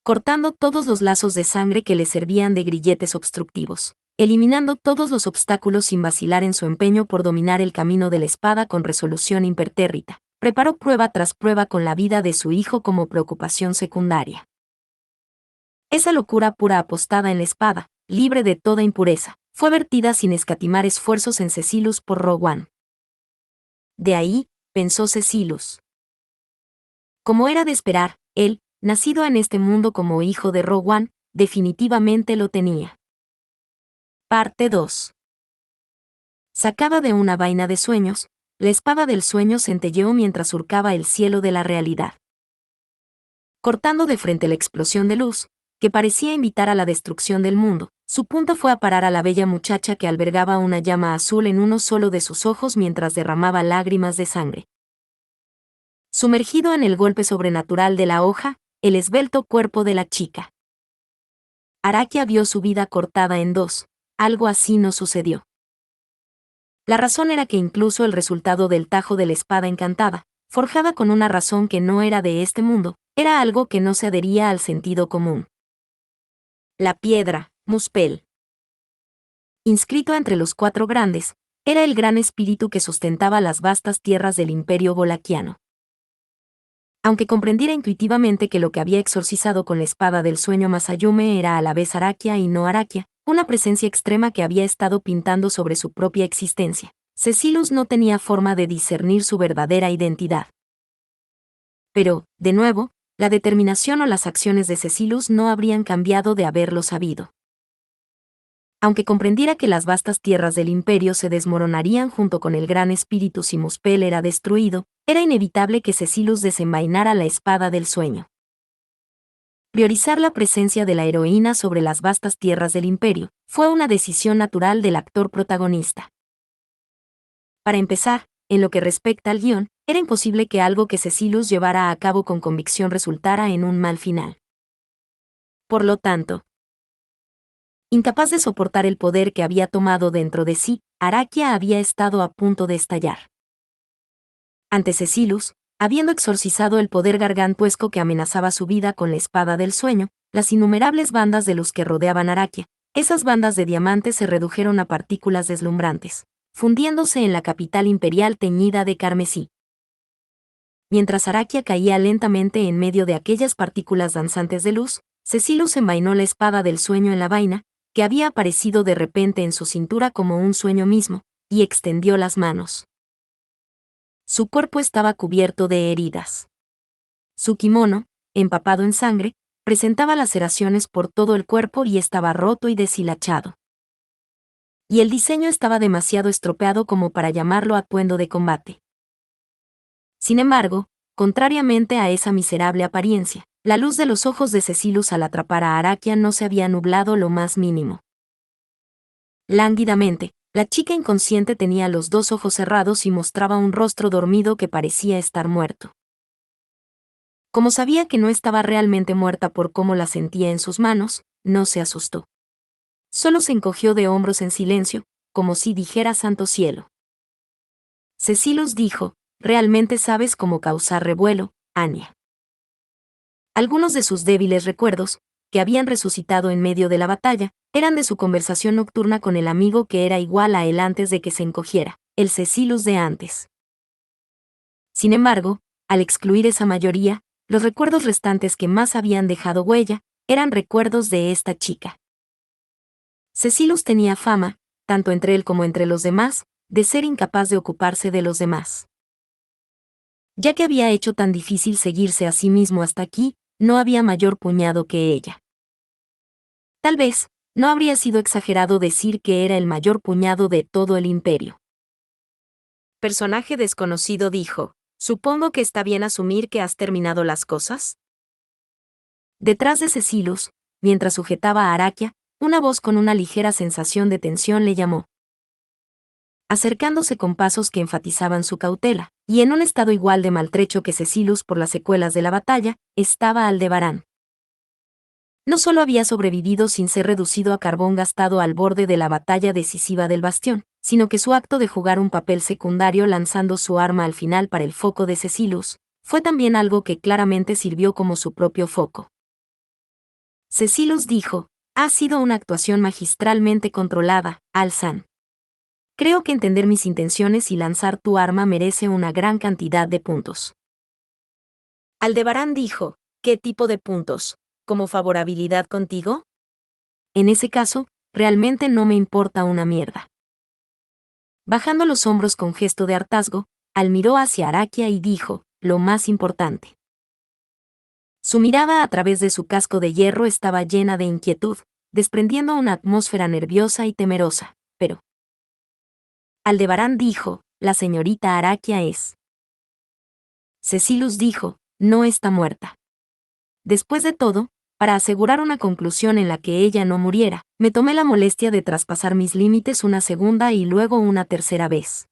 Cortando todos los lazos de sangre que le servían de grilletes obstructivos, eliminando todos los obstáculos sin vacilar en su empeño por dominar el camino de la espada con resolución impertérrita, preparó prueba tras prueba con la vida de su hijo como preocupación secundaria. Esa locura pura apostada en la espada, libre de toda impureza, fue vertida sin escatimar esfuerzos en Cecilus por Rogue One. De ahí, pensó Cecilus. Como era de esperar, él, nacido en este mundo como hijo de Rogue One, definitivamente lo tenía. Parte 2. Sacada de una vaina de sueños, la espada del sueño centelleó mientras surcaba el cielo de la realidad. Cortando de frente la explosión de luz, que parecía invitar a la destrucción del mundo, su punta fue a parar a la bella muchacha que albergaba una llama azul en uno solo de sus ojos mientras derramaba lágrimas de sangre. Sumergido en el golpe sobrenatural de la hoja, el esbelto cuerpo de la chica. Araquia vio su vida cortada en dos. Algo así no sucedió. La razón era que incluso el resultado del tajo de la espada encantada, forjada con una razón que no era de este mundo, era algo que no se adhería al sentido común. La piedra, Muspel. Inscrito entre los cuatro grandes, era el gran espíritu que sustentaba las vastas tierras del imperio bolaquiano. Aunque comprendiera intuitivamente que lo que había exorcizado con la espada del sueño Masayume era a la vez Araquia y no Araquia, una presencia extrema que había estado pintando sobre su propia existencia, Cecilus no tenía forma de discernir su verdadera identidad. Pero, de nuevo, la determinación o las acciones de Cecilus no habrían cambiado de haberlo sabido. Aunque comprendiera que las vastas tierras del imperio se desmoronarían junto con el gran espíritu si Muspel era destruido, era inevitable que Cecilus desenvainara la espada del sueño. Priorizar la presencia de la heroína sobre las vastas tierras del imperio fue una decisión natural del actor protagonista. Para empezar, en lo que respecta al guión, era imposible que algo que Cecilus llevara a cabo con convicción resultara en un mal final. Por lo tanto, incapaz de soportar el poder que había tomado dentro de sí, Araquia había estado a punto de estallar. Ante Cecilus, habiendo exorcizado el poder gargantuesco que amenazaba su vida con la espada del sueño, las innumerables bandas de luz que rodeaban Araquia, esas bandas de diamantes se redujeron a partículas deslumbrantes, fundiéndose en la capital imperial teñida de carmesí. Mientras Araquia caía lentamente en medio de aquellas partículas danzantes de luz, Cecilus envainó la espada del sueño en la vaina, que había aparecido de repente en su cintura como un sueño mismo, y extendió las manos. Su cuerpo estaba cubierto de heridas. Su kimono, empapado en sangre, presentaba laceraciones por todo el cuerpo y estaba roto y deshilachado. Y el diseño estaba demasiado estropeado como para llamarlo atuendo de combate. Sin embargo, contrariamente a esa miserable apariencia, la luz de los ojos de Cecilus al atrapar a Araquia no se había nublado lo más mínimo. Lánguidamente, la chica inconsciente tenía los dos ojos cerrados y mostraba un rostro dormido que parecía estar muerto. Como sabía que no estaba realmente muerta por cómo la sentía en sus manos, no se asustó. Solo se encogió de hombros en silencio, como si dijera santo cielo. Cecilus dijo, «Realmente sabes cómo causar revuelo, Anya». Algunos de sus débiles recuerdos, que habían resucitado en medio de la batalla, eran de su conversación nocturna con el amigo que era igual a él antes de que se encogiera, el Cecilus de antes. Sin embargo, al excluir esa mayoría, los recuerdos restantes que más habían dejado huella, eran recuerdos de esta chica. Cecilus tenía fama, tanto entre él como entre los demás, de ser incapaz de ocuparse de los demás. Ya que había hecho tan difícil seguirse a sí mismo hasta aquí, no había mayor puñado que ella. Tal vez, no habría sido exagerado decir que era el mayor puñado de todo el imperio. Personaje desconocido dijo, «Supongo que está bien asumir que has terminado las cosas». Detrás de Cecilus, mientras sujetaba a Araquia, una voz con una ligera sensación de tensión le llamó. Acercándose con pasos que enfatizaban su cautela, y en un estado igual de maltrecho que Cecilus por las secuelas de la batalla, estaba Aldebarán. No solo había sobrevivido sin ser reducido a carbón gastado al borde de la batalla decisiva del bastión, sino que su acto de jugar un papel secundario lanzando su arma al final para el foco de Cecilus, fue también algo que claramente sirvió como su propio foco. Cecilus dijo, «Ha sido una actuación magistralmente controlada, Alzan. Creo que entender mis intenciones y lanzar tu arma merece una gran cantidad de puntos». Aldebarán dijo, «¿Qué tipo de puntos? ¿Como favorabilidad contigo?» En ese caso, realmente no me importa una mierda. Bajando los hombros con gesto de hartazgo, Al miró hacia Araquia y dijo, «Lo más importante». Su mirada a través de su casco de hierro estaba llena de inquietud, desprendiendo una atmósfera nerviosa y temerosa, pero Aldebarán dijo, «La señorita Araquia es». Cecilus dijo, «No está muerta». Después de todo, para asegurar una conclusión en la que ella no muriera, me tomé la molestia de traspasar mis límites una segunda y luego una tercera vez.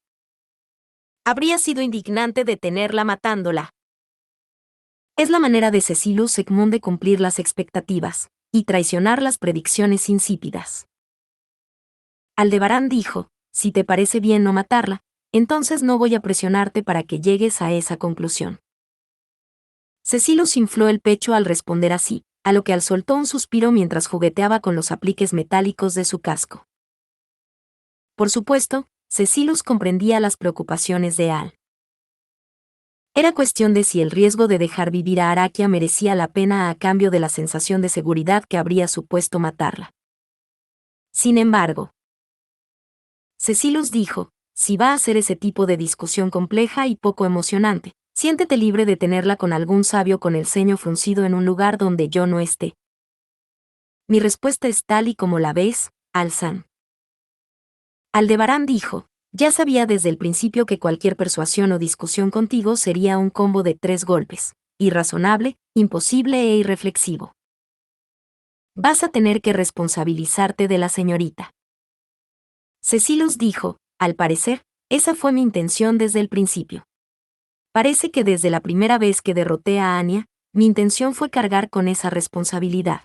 Habría sido indignante detenerla matándola. Es la manera de Cecilus Secmund de cumplir las expectativas y traicionar las predicciones insípidas. Aldebarán dijo, si te parece bien no matarla, entonces no voy a presionarte para que llegues a esa conclusión. Cecilus infló el pecho al responder así, a lo que Al soltó un suspiro mientras jugueteaba con los apliques metálicos de su casco. Por supuesto, Cecilus comprendía las preocupaciones de Al. Era cuestión de si el riesgo de dejar vivir a Arakia merecía la pena a cambio de la sensación de seguridad que habría supuesto matarla. Sin embargo, Cecilus dijo, si va a ser ese tipo de discusión compleja y poco emocionante, siéntete libre de tenerla con algún sabio con el ceño fruncido en un lugar donde yo no esté. Mi respuesta es tal y como la ves, Al-San. Aldebarán dijo, ya sabía desde el principio que cualquier persuasión o discusión contigo sería un combo de 3 golpes, irrazonable, imposible e irreflexivo. Vas a tener que responsabilizarte de la señorita. Cecilus dijo, al parecer, esa fue mi intención desde el principio. Parece que desde la primera vez que derroté a Anya, mi intención fue cargar con esa responsabilidad.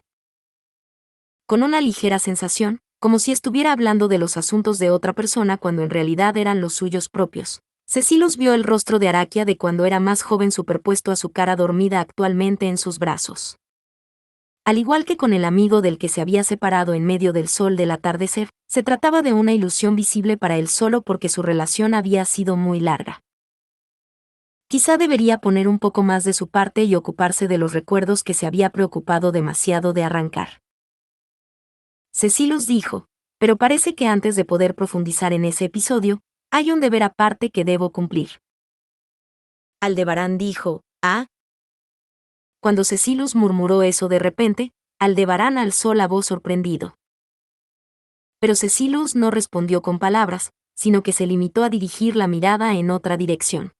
Con una ligera sensación, como si estuviera hablando de los asuntos de otra persona cuando en realidad eran los suyos propios, Cecilus vio el rostro de Arakia de cuando era más joven superpuesto a su cara dormida actualmente en sus brazos. Al igual que con el amigo del que se había separado en medio del sol del atardecer, se trataba de una ilusión visible para él solo porque su relación había sido muy larga. Quizá debería poner un poco más de su parte y ocuparse de los recuerdos que se había preocupado demasiado de arrancar. Cecilus dijo, pero parece que antes de poder profundizar en ese episodio, hay un deber aparte que debo cumplir. Aldebarán dijo, ¿ah? Cuando Cecilus murmuró eso de repente, Aldebarán alzó la voz sorprendido. Pero Cecilus no respondió con palabras, sino que se limitó a dirigir la mirada en otra dirección.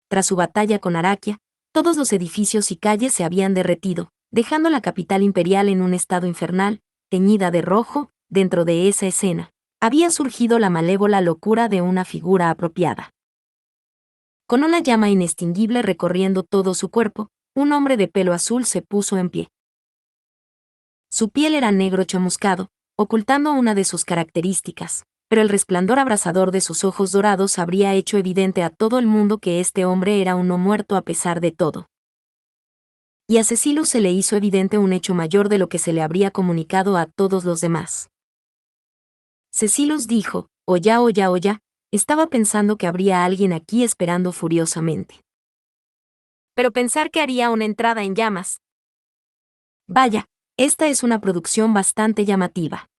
Tras su batalla con Arakia, todos los edificios y calles se habían derretido, dejando la capital imperial en un estado infernal, teñida de rojo. Dentro de esa escena, había surgido la malévola locura de una figura apropiada. Con una llama inextinguible recorriendo todo su cuerpo, un hombre de pelo azul se puso en pie. Su piel era negro chamuscado, ocultando una de sus características, pero el resplandor abrasador de sus ojos dorados habría hecho evidente a todo el mundo que este hombre era un no muerto a pesar de todo. Y a Cecilus se le hizo evidente un hecho mayor de lo que se le habría comunicado a todos los demás. Cecilus dijo, oya, estaba pensando que habría alguien aquí esperando furiosamente. Pero pensar que haría una entrada en llamas. Vaya, esta es una producción bastante llamativa.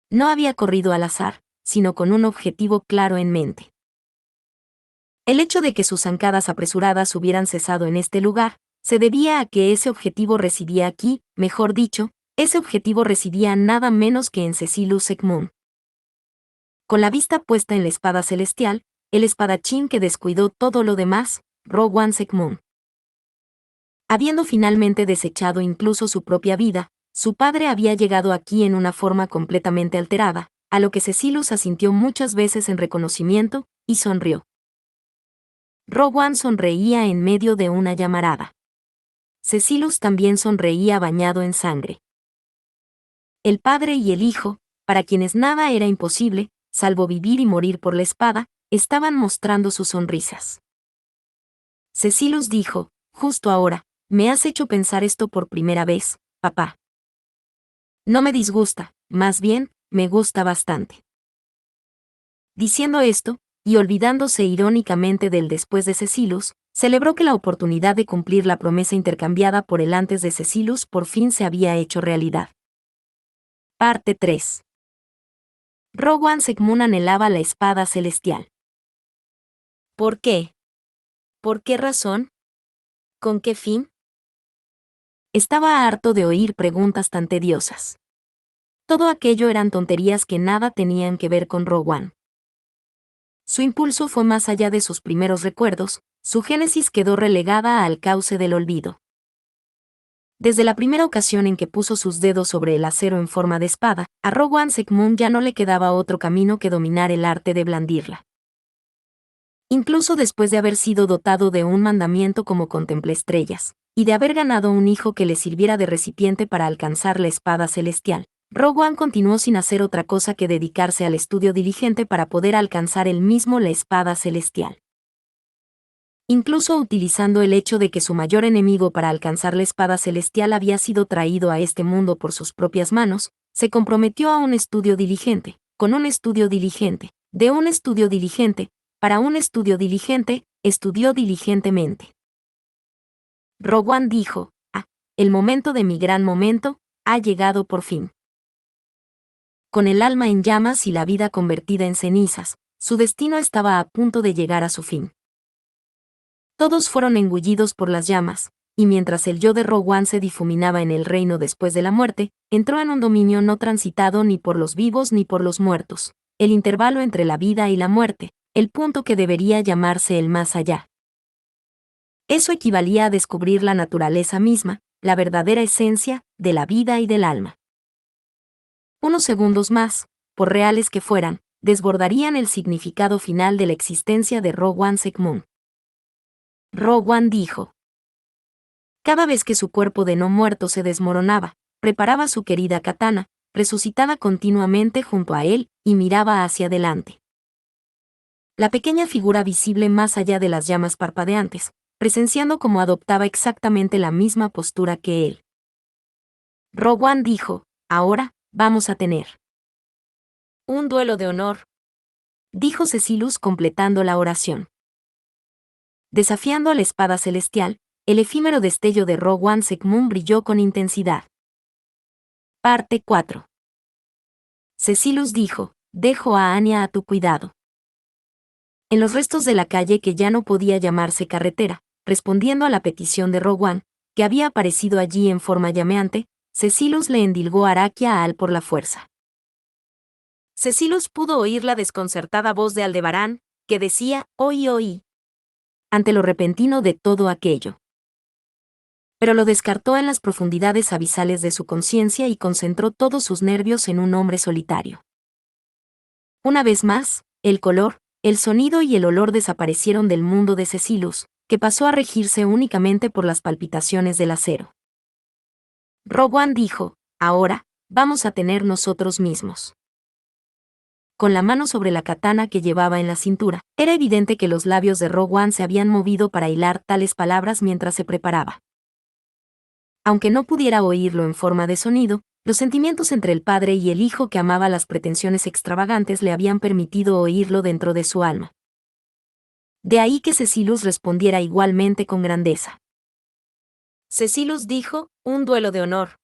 No había corrido al azar, sino con un objetivo claro en mente. El hecho de que sus zancadas apresuradas hubieran cesado en este lugar, se debía a que ese objetivo residía aquí, mejor dicho, ese objetivo residía nada menos que en Cecilus Secmund. Con la vista puesta en la espada celestial, el espadachín que descuidó todo lo demás, Rowan Secmund. Habiendo finalmente desechado incluso su propia vida, su padre había llegado aquí en una forma completamente alterada, a lo que Cecilus asintió muchas veces en reconocimiento, y sonrió. Rowan sonreía en medio de una llamarada. Cecilus también sonreía bañado en sangre. El padre y el hijo, para quienes nada era imposible, salvo vivir y morir por la espada, estaban mostrando sus sonrisas. Cecilus dijo, justo ahora, me has hecho pensar esto por primera vez, papá. No me disgusta, más bien, me gusta bastante. Diciendo esto, y olvidándose irónicamente del después de Cecilus, celebró que la oportunidad de cumplir la promesa intercambiada por el antes de Cecilus por fin se había hecho realidad. Parte 3. Rowan Secmund anhelaba la espada celestial. ¿Por qué? ¿Por qué razón? ¿Con qué fin? Estaba harto de oír preguntas tan tediosas. Todo aquello eran tonterías que nada tenían que ver con Rowan. Su impulso fue más allá de sus primeros recuerdos, su génesis quedó relegada al cauce del olvido. Desde la primera ocasión en que puso sus dedos sobre el acero en forma de espada, a Rowan Secmund ya no le quedaba otro camino que dominar el arte de blandirla. Incluso después de haber sido dotado de un mandamiento como contemple estrellas, y de haber ganado un hijo que le sirviera de recipiente para alcanzar la espada celestial, Rogue One continuó sin hacer otra cosa que dedicarse al estudio diligente para poder alcanzar él mismo la espada celestial. Incluso utilizando el hecho de que su mayor enemigo para alcanzar la espada celestial había sido traído a este mundo por sus propias manos, se comprometió a un estudio diligente, con un estudio diligente, de un estudio diligente, para un estudio diligente, estudió diligentemente. Rogue One dijo, el momento de mi gran momento, ha llegado por fin. Con el alma en llamas y la vida convertida en cenizas, su destino estaba a punto de llegar a su fin. Todos fueron engullidos por las llamas, y mientras el yo de Rogue One se difuminaba en el reino después de la muerte, entró en un dominio no transitado ni por los vivos ni por los muertos, el intervalo entre la vida y la muerte, el punto que debería llamarse el más allá. Eso equivalía a descubrir la naturaleza misma, la verdadera esencia, de la vida y del alma. Unos segundos más, por reales que fueran, desbordarían el significado final de la existencia de Rogue One Segmund. Rogue One dijo. Cada vez que su cuerpo de no muerto se desmoronaba, preparaba su querida katana, resucitaba continuamente junto a él y miraba hacia adelante. La pequeña figura visible más allá de las llamas parpadeantes, presenciando cómo adoptaba exactamente la misma postura que él. Rogue One dijo, ahora, vamos a tener un duelo de honor, dijo Cecilus completando la oración. Desafiando a la espada celestial, el efímero destello de Rogue One Segmund brilló con intensidad. Parte 4. Cecilus dijo, dejo a Anya a tu cuidado. En los restos de la calle que ya no podía llamarse carretera, respondiendo a la petición de Rogue One, que había aparecido allí en forma llameante, Cecilus le endilgó a Arakia a Al por la fuerza. Cecilus pudo oír la desconcertada voz de Aldebarán, que decía, oí, oí, ante lo repentino de todo aquello. Pero lo descartó en las profundidades abisales de su conciencia y concentró todos sus nervios en un hombre solitario. Una vez más, el color, el sonido y el olor desaparecieron del mundo de Cecilus, que pasó a regirse únicamente por las palpitaciones del acero. Rogue One dijo, ahora, vamos a tener nosotros mismos. Con la mano sobre la katana que llevaba en la cintura, era evidente que los labios de Rogue One se habían movido para hilar tales palabras mientras se preparaba. Aunque no pudiera oírlo en forma de sonido, los sentimientos entre el padre y el hijo que amaba las pretensiones extravagantes le habían permitido oírlo dentro de su alma. De ahí que Cecilus respondiera igualmente con grandeza. Cecilus dijo, un duelo de honor.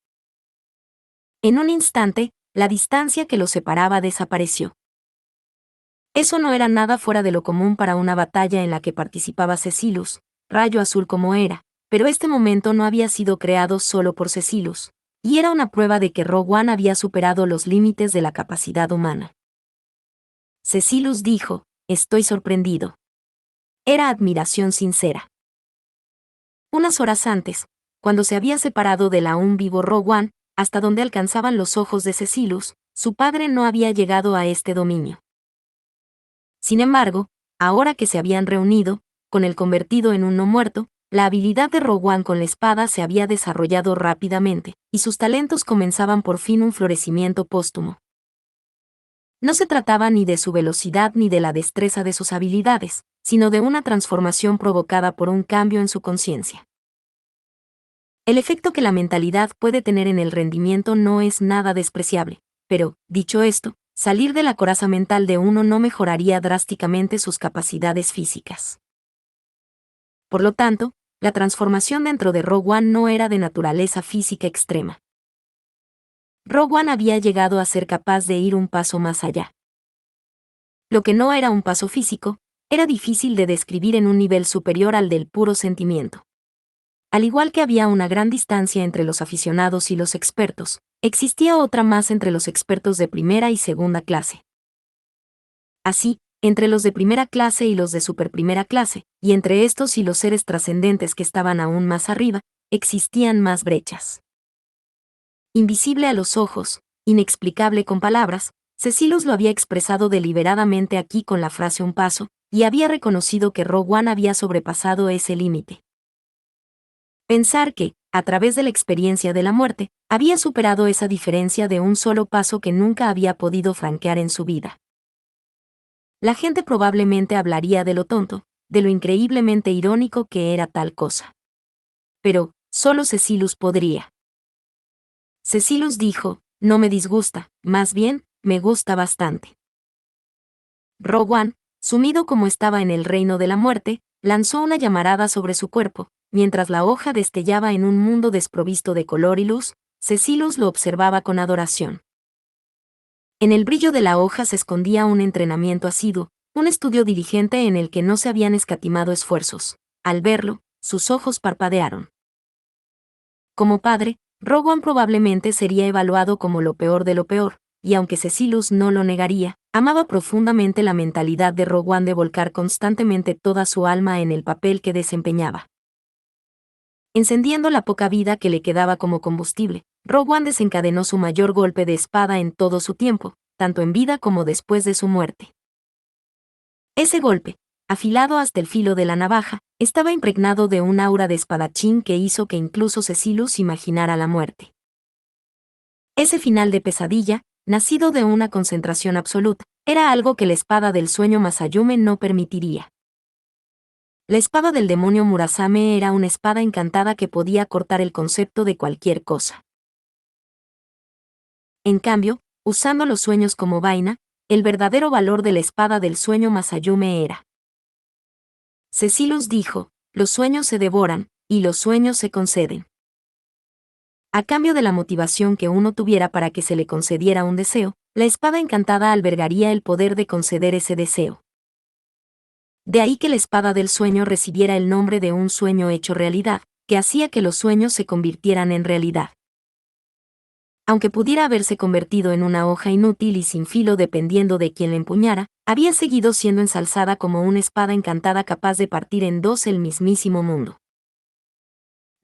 En un instante, la distancia que los separaba desapareció. Eso no era nada fuera de lo común para una batalla en la que participaba Cecilus, rayo azul como era, pero este momento no había sido creado solo por Cecilus, y era una prueba de que Rogue One había superado los límites de la capacidad humana. Cecilus dijo, estoy sorprendido. Era admiración sincera. Unas horas antes, cuando se había separado del aún vivo Rogue One, hasta donde alcanzaban los ojos de Cecilus, su padre no había llegado a este dominio. Sin embargo, ahora que se habían reunido, con el convertido en un no muerto, la habilidad de Rogue One con la espada se había desarrollado rápidamente, y sus talentos comenzaban por fin un florecimiento póstumo. No se trataba ni de su velocidad ni de la destreza de sus habilidades, sino de una transformación provocada por un cambio en su conciencia. El efecto que la mentalidad puede tener en el rendimiento no es nada despreciable, pero, dicho esto, salir de la coraza mental de uno no mejoraría drásticamente sus capacidades físicas. Por lo tanto, la transformación dentro de Rogue One no era de naturaleza física extrema. Rogue One había llegado a ser capaz de ir un paso más allá. Lo que no era un paso físico, era difícil de describir en un nivel superior al del puro sentimiento. Al igual que había una gran distancia entre los aficionados y los expertos, existía otra más entre los expertos de primera y segunda clase. Así, entre los de primera clase y los de superprimera clase, y entre estos y los seres trascendentes que estaban aún más arriba, existían más brechas. Invisible a los ojos, inexplicable con palabras, Cecilus lo había expresado deliberadamente aquí con la frase un paso, y había reconocido que Rogue One había sobrepasado ese límite. Pensar que, a través de la experiencia de la muerte, había superado esa diferencia de un solo paso que nunca había podido franquear en su vida. La gente probablemente hablaría de lo tonto, de lo increíblemente irónico que era tal cosa. Pero, solo Cecilus podría. Cecilus dijo, no me disgusta, más bien, me gusta bastante. Rogue One, sumido como estaba en el reino de la muerte, lanzó una llamarada sobre su cuerpo, mientras la hoja destellaba en un mundo desprovisto de color y luz. Cecilus lo observaba con adoración. En el brillo de la hoja se escondía un entrenamiento asiduo, un estudio diligente en el que no se habían escatimado esfuerzos. Al verlo, sus ojos parpadearon. Como padre, Rogue One probablemente sería evaluado como lo peor de lo peor, y aunque Cecilus no lo negaría, amaba profundamente la mentalidad de Rogue One de volcar constantemente toda su alma en el papel que desempeñaba. Encendiendo la poca vida que le quedaba como combustible, Rogue One desencadenó su mayor golpe de espada en todo su tiempo, tanto en vida como después de su muerte. Ese golpe, afilado hasta el filo de la navaja, estaba impregnado de un aura de espadachín que hizo que incluso Cecilus imaginara la muerte. Ese final de pesadilla, nacido de una concentración absoluta, era algo que la espada del sueño Masayume no permitiría. La espada del demonio Murasame era una espada encantada que podía cortar el concepto de cualquier cosa. En cambio, usando los sueños como vaina, el verdadero valor de la espada del sueño Masayume era. Cecilus dijo, los sueños se devoran, y los sueños se conceden. A cambio de la motivación que uno tuviera para que se le concediera un deseo, la espada encantada albergaría el poder de conceder ese deseo. De ahí que la espada del sueño recibiera el nombre de un sueño hecho realidad, que hacía que los sueños se convirtieran en realidad. Aunque pudiera haberse convertido en una hoja inútil y sin filo dependiendo de quien la empuñara, había seguido siendo ensalzada como una espada encantada capaz de partir en dos el mismísimo mundo.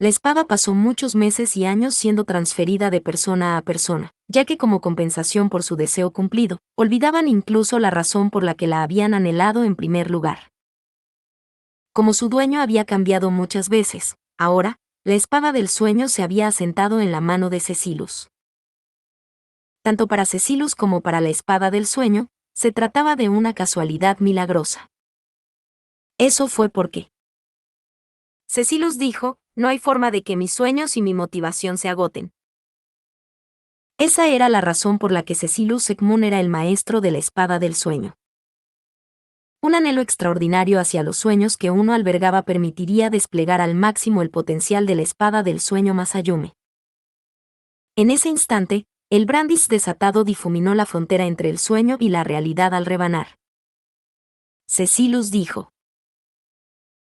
La espada pasó muchos meses y años siendo transferida de persona a persona, ya que como compensación por su deseo cumplido, olvidaban incluso la razón por la que la habían anhelado en primer lugar. Como su dueño había cambiado muchas veces, ahora, la espada del sueño se había asentado en la mano de Cecilus. Tanto para Cecilus como para la espada del sueño, se trataba de una casualidad milagrosa. Eso fue porque Cecilus dijo, no hay forma de que mis sueños y mi motivación se agoten. Esa era la razón por la que Cecilus Sekmun era el maestro de la espada del sueño. Un anhelo extraordinario hacia los sueños que uno albergaba permitiría desplegar al máximo el potencial de la espada del sueño Masayume. En ese instante, el brandis desatado difuminó la frontera entre el sueño y la realidad al rebanar. Cecilus dijo.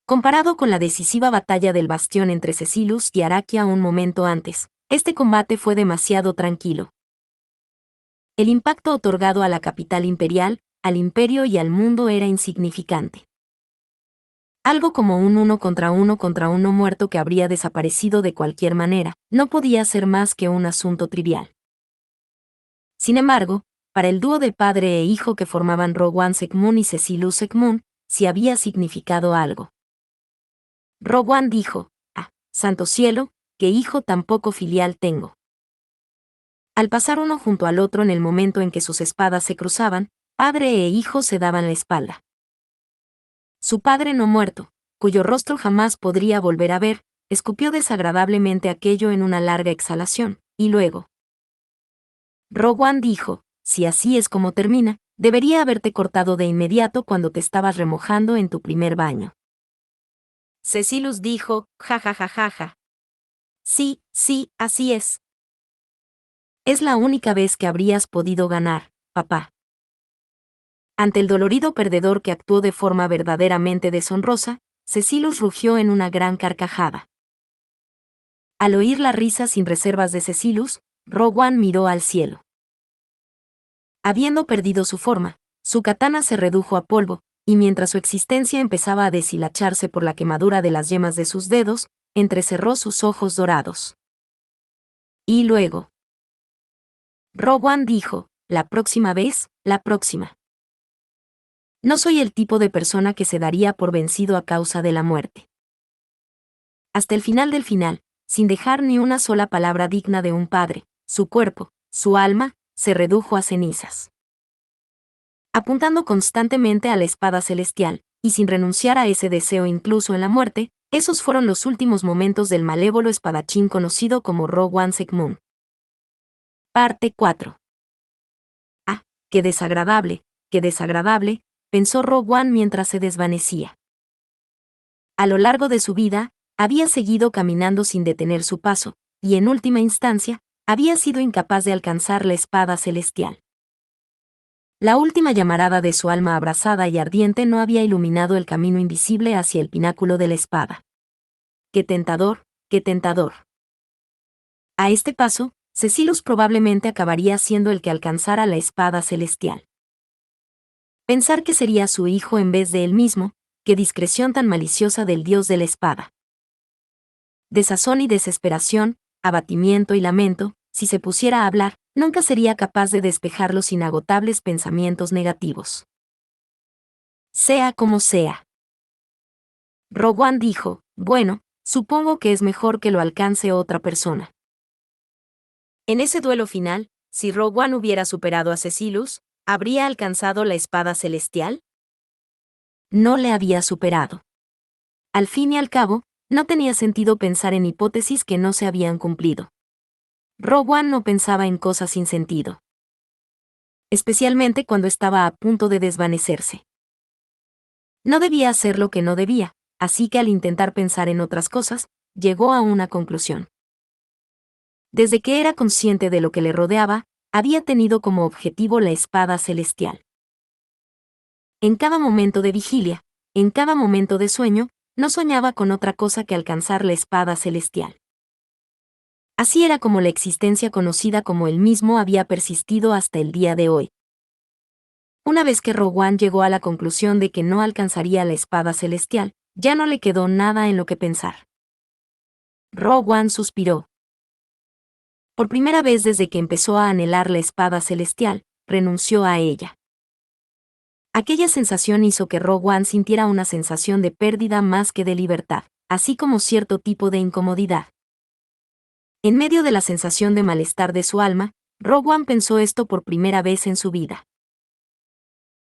Comparado con la decisiva batalla del bastión entre Cecilus y Arakia un momento antes, este combate fue demasiado tranquilo. El impacto otorgado a la capital imperial, al imperio y al mundo era insignificante. Algo como un uno contra uno muerto que habría desaparecido de cualquier manera, no podía ser más que un asunto trivial. Sin embargo, para el dúo de padre e hijo que formaban Rogue One Sekmun y Cecilus Sekmun, sí había significado algo. Rogue One dijo, santo cielo, qué hijo tan poco filial tengo. Al pasar uno junto al otro en el momento en que sus espadas se cruzaban, padre e hijo se daban la espalda. Su padre no muerto, cuyo rostro jamás podría volver a ver, escupió desagradablemente aquello en una larga exhalación, y luego. Rogue One dijo, si así es como termina, debería haberte cortado de inmediato cuando te estabas remojando en tu primer baño. Cecilus dijo, ja ja ja ja ja. Sí, así es. Es la única vez que habrías podido ganar, papá. Ante el dolorido perdedor que actuó de forma verdaderamente deshonrosa, Cecilus rugió en una gran carcajada. Al oír la risa sin reservas de Cecilus, Rogue One miró al cielo. Habiendo perdido su forma, su katana se redujo a polvo, y mientras su existencia empezaba a deshilacharse por la quemadura de las yemas de sus dedos, entrecerró sus ojos dorados. Y luego. Rogue One dijo, la próxima vez, la próxima. No soy el tipo de persona que se daría por vencido a causa de la muerte. Hasta el final del final, sin dejar ni una sola palabra digna de un padre, su cuerpo, su alma, se redujo a cenizas. Apuntando constantemente a la espada celestial, y sin renunciar a ese deseo incluso en la muerte, esos fueron los últimos momentos del malévolo espadachín conocido como Rogue Sekmun. Parte 4. Ah, qué desagradable, pensó Rogue One mientras se desvanecía. A lo largo de su vida, había seguido caminando sin detener su paso, y en última instancia, había sido incapaz de alcanzar la espada celestial. La última llamarada de su alma abrasada y ardiente no había iluminado el camino invisible hacia el pináculo de la espada. ¡Qué tentador, qué tentador! A este paso, Cecilus probablemente acabaría siendo el que alcanzara la espada celestial. Pensar que sería su hijo en vez de él mismo, qué discreción tan maliciosa del dios de la espada. Desazón y desesperación, abatimiento y lamento, si se pusiera a hablar, nunca sería capaz de despejar los inagotables pensamientos negativos. Sea como sea. Rogue One dijo, bueno, supongo que es mejor que lo alcance otra persona. En ese duelo final, si Rogue One hubiera superado a Cecilus, ¿habría alcanzado la espada celestial? No le había superado. Al fin y al cabo, no tenía sentido pensar en hipótesis que no se habían cumplido. Rogue One no pensaba en cosas sin sentido. Especialmente cuando estaba a punto de desvanecerse. No debía hacer lo que no debía, así que al intentar pensar en otras cosas, llegó a una conclusión. Desde que era consciente de lo que le rodeaba, había tenido como objetivo la espada celestial. En cada momento de vigilia, en cada momento de sueño, no soñaba con otra cosa que alcanzar la espada celestial. Así era como la existencia conocida como él mismo había persistido hasta el día de hoy. Una vez que Rogue One llegó a la conclusión de que no alcanzaría la espada celestial, ya no le quedó nada en lo que pensar. Rogue One suspiró. Por primera vez desde que empezó a anhelar la espada celestial, renunció a ella. Aquella sensación hizo que Rogue One sintiera una sensación de pérdida más que de libertad, así como cierto tipo de incomodidad. En medio de la sensación de malestar de su alma, Rogue One pensó esto por primera vez en su vida.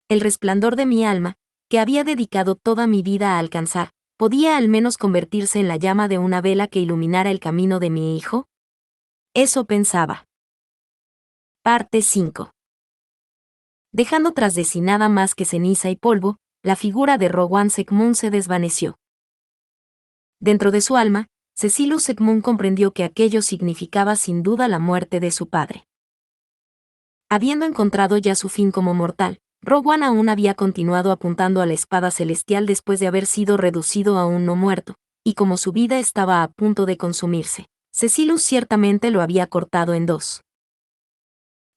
El resplandor de mi alma, que había dedicado toda mi vida a alcanzar, ¿podía al menos convertirse en la llama de una vela que iluminara el camino de mi hijo? Eso pensaba. Parte 5. Dejando tras de sí nada más que ceniza y polvo, la figura de Rogue Sekmun se desvaneció. Dentro de su alma, Cecilus Sekmun comprendió que aquello significaba sin duda la muerte de su padre. Habiendo encontrado ya su fin como mortal, Rogue One aún había continuado apuntando a la espada celestial después de haber sido reducido a un no muerto, y como su vida estaba a punto de consumirse, Cecilus ciertamente lo había cortado en dos.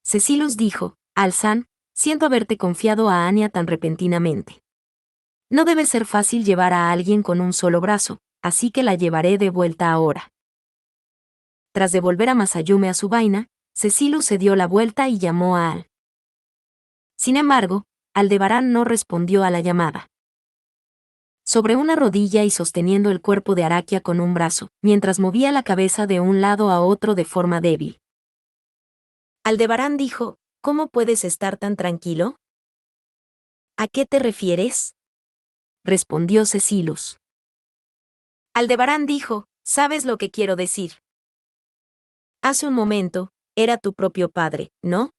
Cecilus dijo, Al-San, siento haberte confiado a Anya tan repentinamente. No debe ser fácil llevar a alguien con un solo brazo, así que la llevaré de vuelta ahora. Tras devolver a Masayume a su vaina, Cecilus se dio la vuelta y llamó a Al. Sin embargo, Aldebarán no respondió a la llamada. Sobre una rodilla y sosteniendo el cuerpo de Arakia con un brazo, mientras movía la cabeza de un lado a otro de forma débil. Aldebarán dijo, ¿cómo puedes estar tan tranquilo? ¿A qué te refieres? Respondió Cecilus. Aldebarán dijo, ¿sabes lo que quiero decir? Hace un momento, era tu propio padre, ¿no?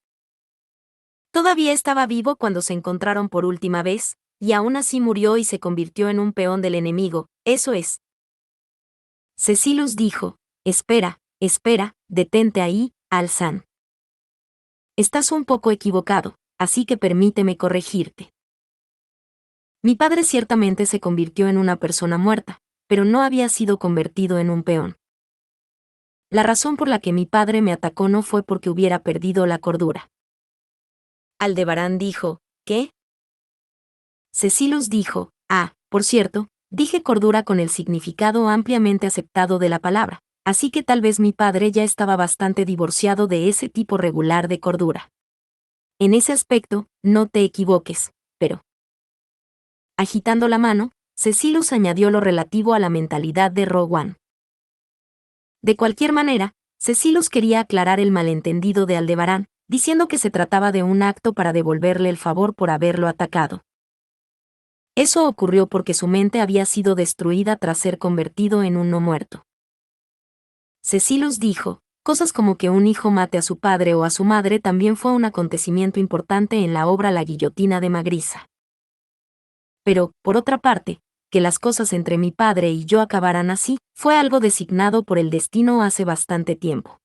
Todavía estaba vivo cuando se encontraron por última vez, y aún así murió y se convirtió en un peón del enemigo, eso es. Cecilus dijo, espera, detente ahí, Al-San. Estás un poco equivocado, así que permíteme corregirte. Mi padre ciertamente se convirtió en una persona muerta, pero no había sido convertido en un peón. La razón por la que mi padre me atacó no fue porque hubiera perdido la cordura. Aldebarán dijo, ¿qué? Cecilus dijo, por cierto, dije cordura con el significado ampliamente aceptado de la palabra, así que tal vez mi padre ya estaba bastante divorciado de ese tipo regular de cordura. en ese aspecto, no te equivoques, pero... Agitando la mano, Cecilus añadió lo relativo a la mentalidad de Rowan. De cualquier manera, Cecilus quería aclarar el malentendido de Aldebarán, diciendo que se trataba de un acto para devolverle el favor por haberlo atacado. Eso ocurrió porque su mente había sido destruida tras ser convertido en un no muerto. Cecilus dijo, cosas como que un hijo mate a su padre o a su madre también fue un acontecimiento importante en la obra La guillotina de Magrisa. Pero, por otra parte, que las cosas entre mi padre y yo acabaran así, fue algo designado por el destino hace bastante tiempo.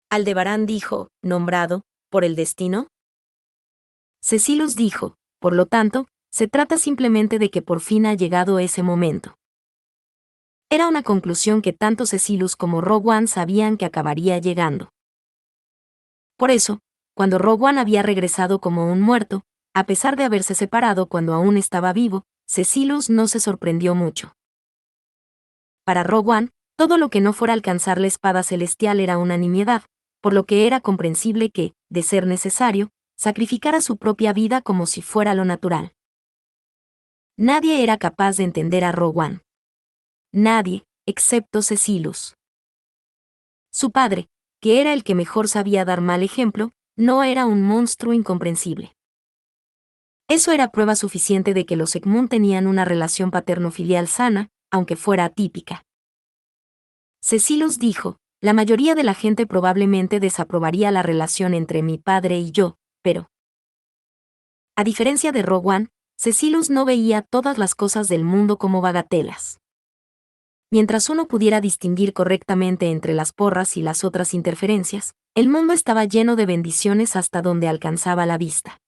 Aldebarán dijo, ¿nombrado, por el destino? Cecilus dijo, por lo tanto, se trata simplemente de que por fin ha llegado ese momento. Era una conclusión que tanto Cecilus como Rowan sabían que acabaría llegando. Por eso, cuando Rowan había regresado como un muerto, a pesar de haberse separado cuando aún estaba vivo, Cecilus no se sorprendió mucho. Para Rowan, todo lo que no fuera alcanzar la espada celestial era una nimiedad, por lo que era comprensible que, de ser necesario, sacrificara su propia vida como si fuera lo natural. Nadie era capaz de entender a Rowan. Nadie, excepto Cecilus. Su padre, que era el que mejor sabía dar mal ejemplo, no era un monstruo incomprensible. Eso era prueba suficiente de que los Egmont tenían una relación paterno-filial sana, aunque fuera atípica. Cecilus dijo, la mayoría de la gente probablemente desaprobaría la relación entre mi padre y yo, pero... A diferencia de Rowan, Cecilus no veía todas las cosas del mundo como bagatelas. Mientras uno pudiera distinguir correctamente entre las porras y las otras interferencias, el mundo estaba lleno de bendiciones hasta donde alcanzaba la vista.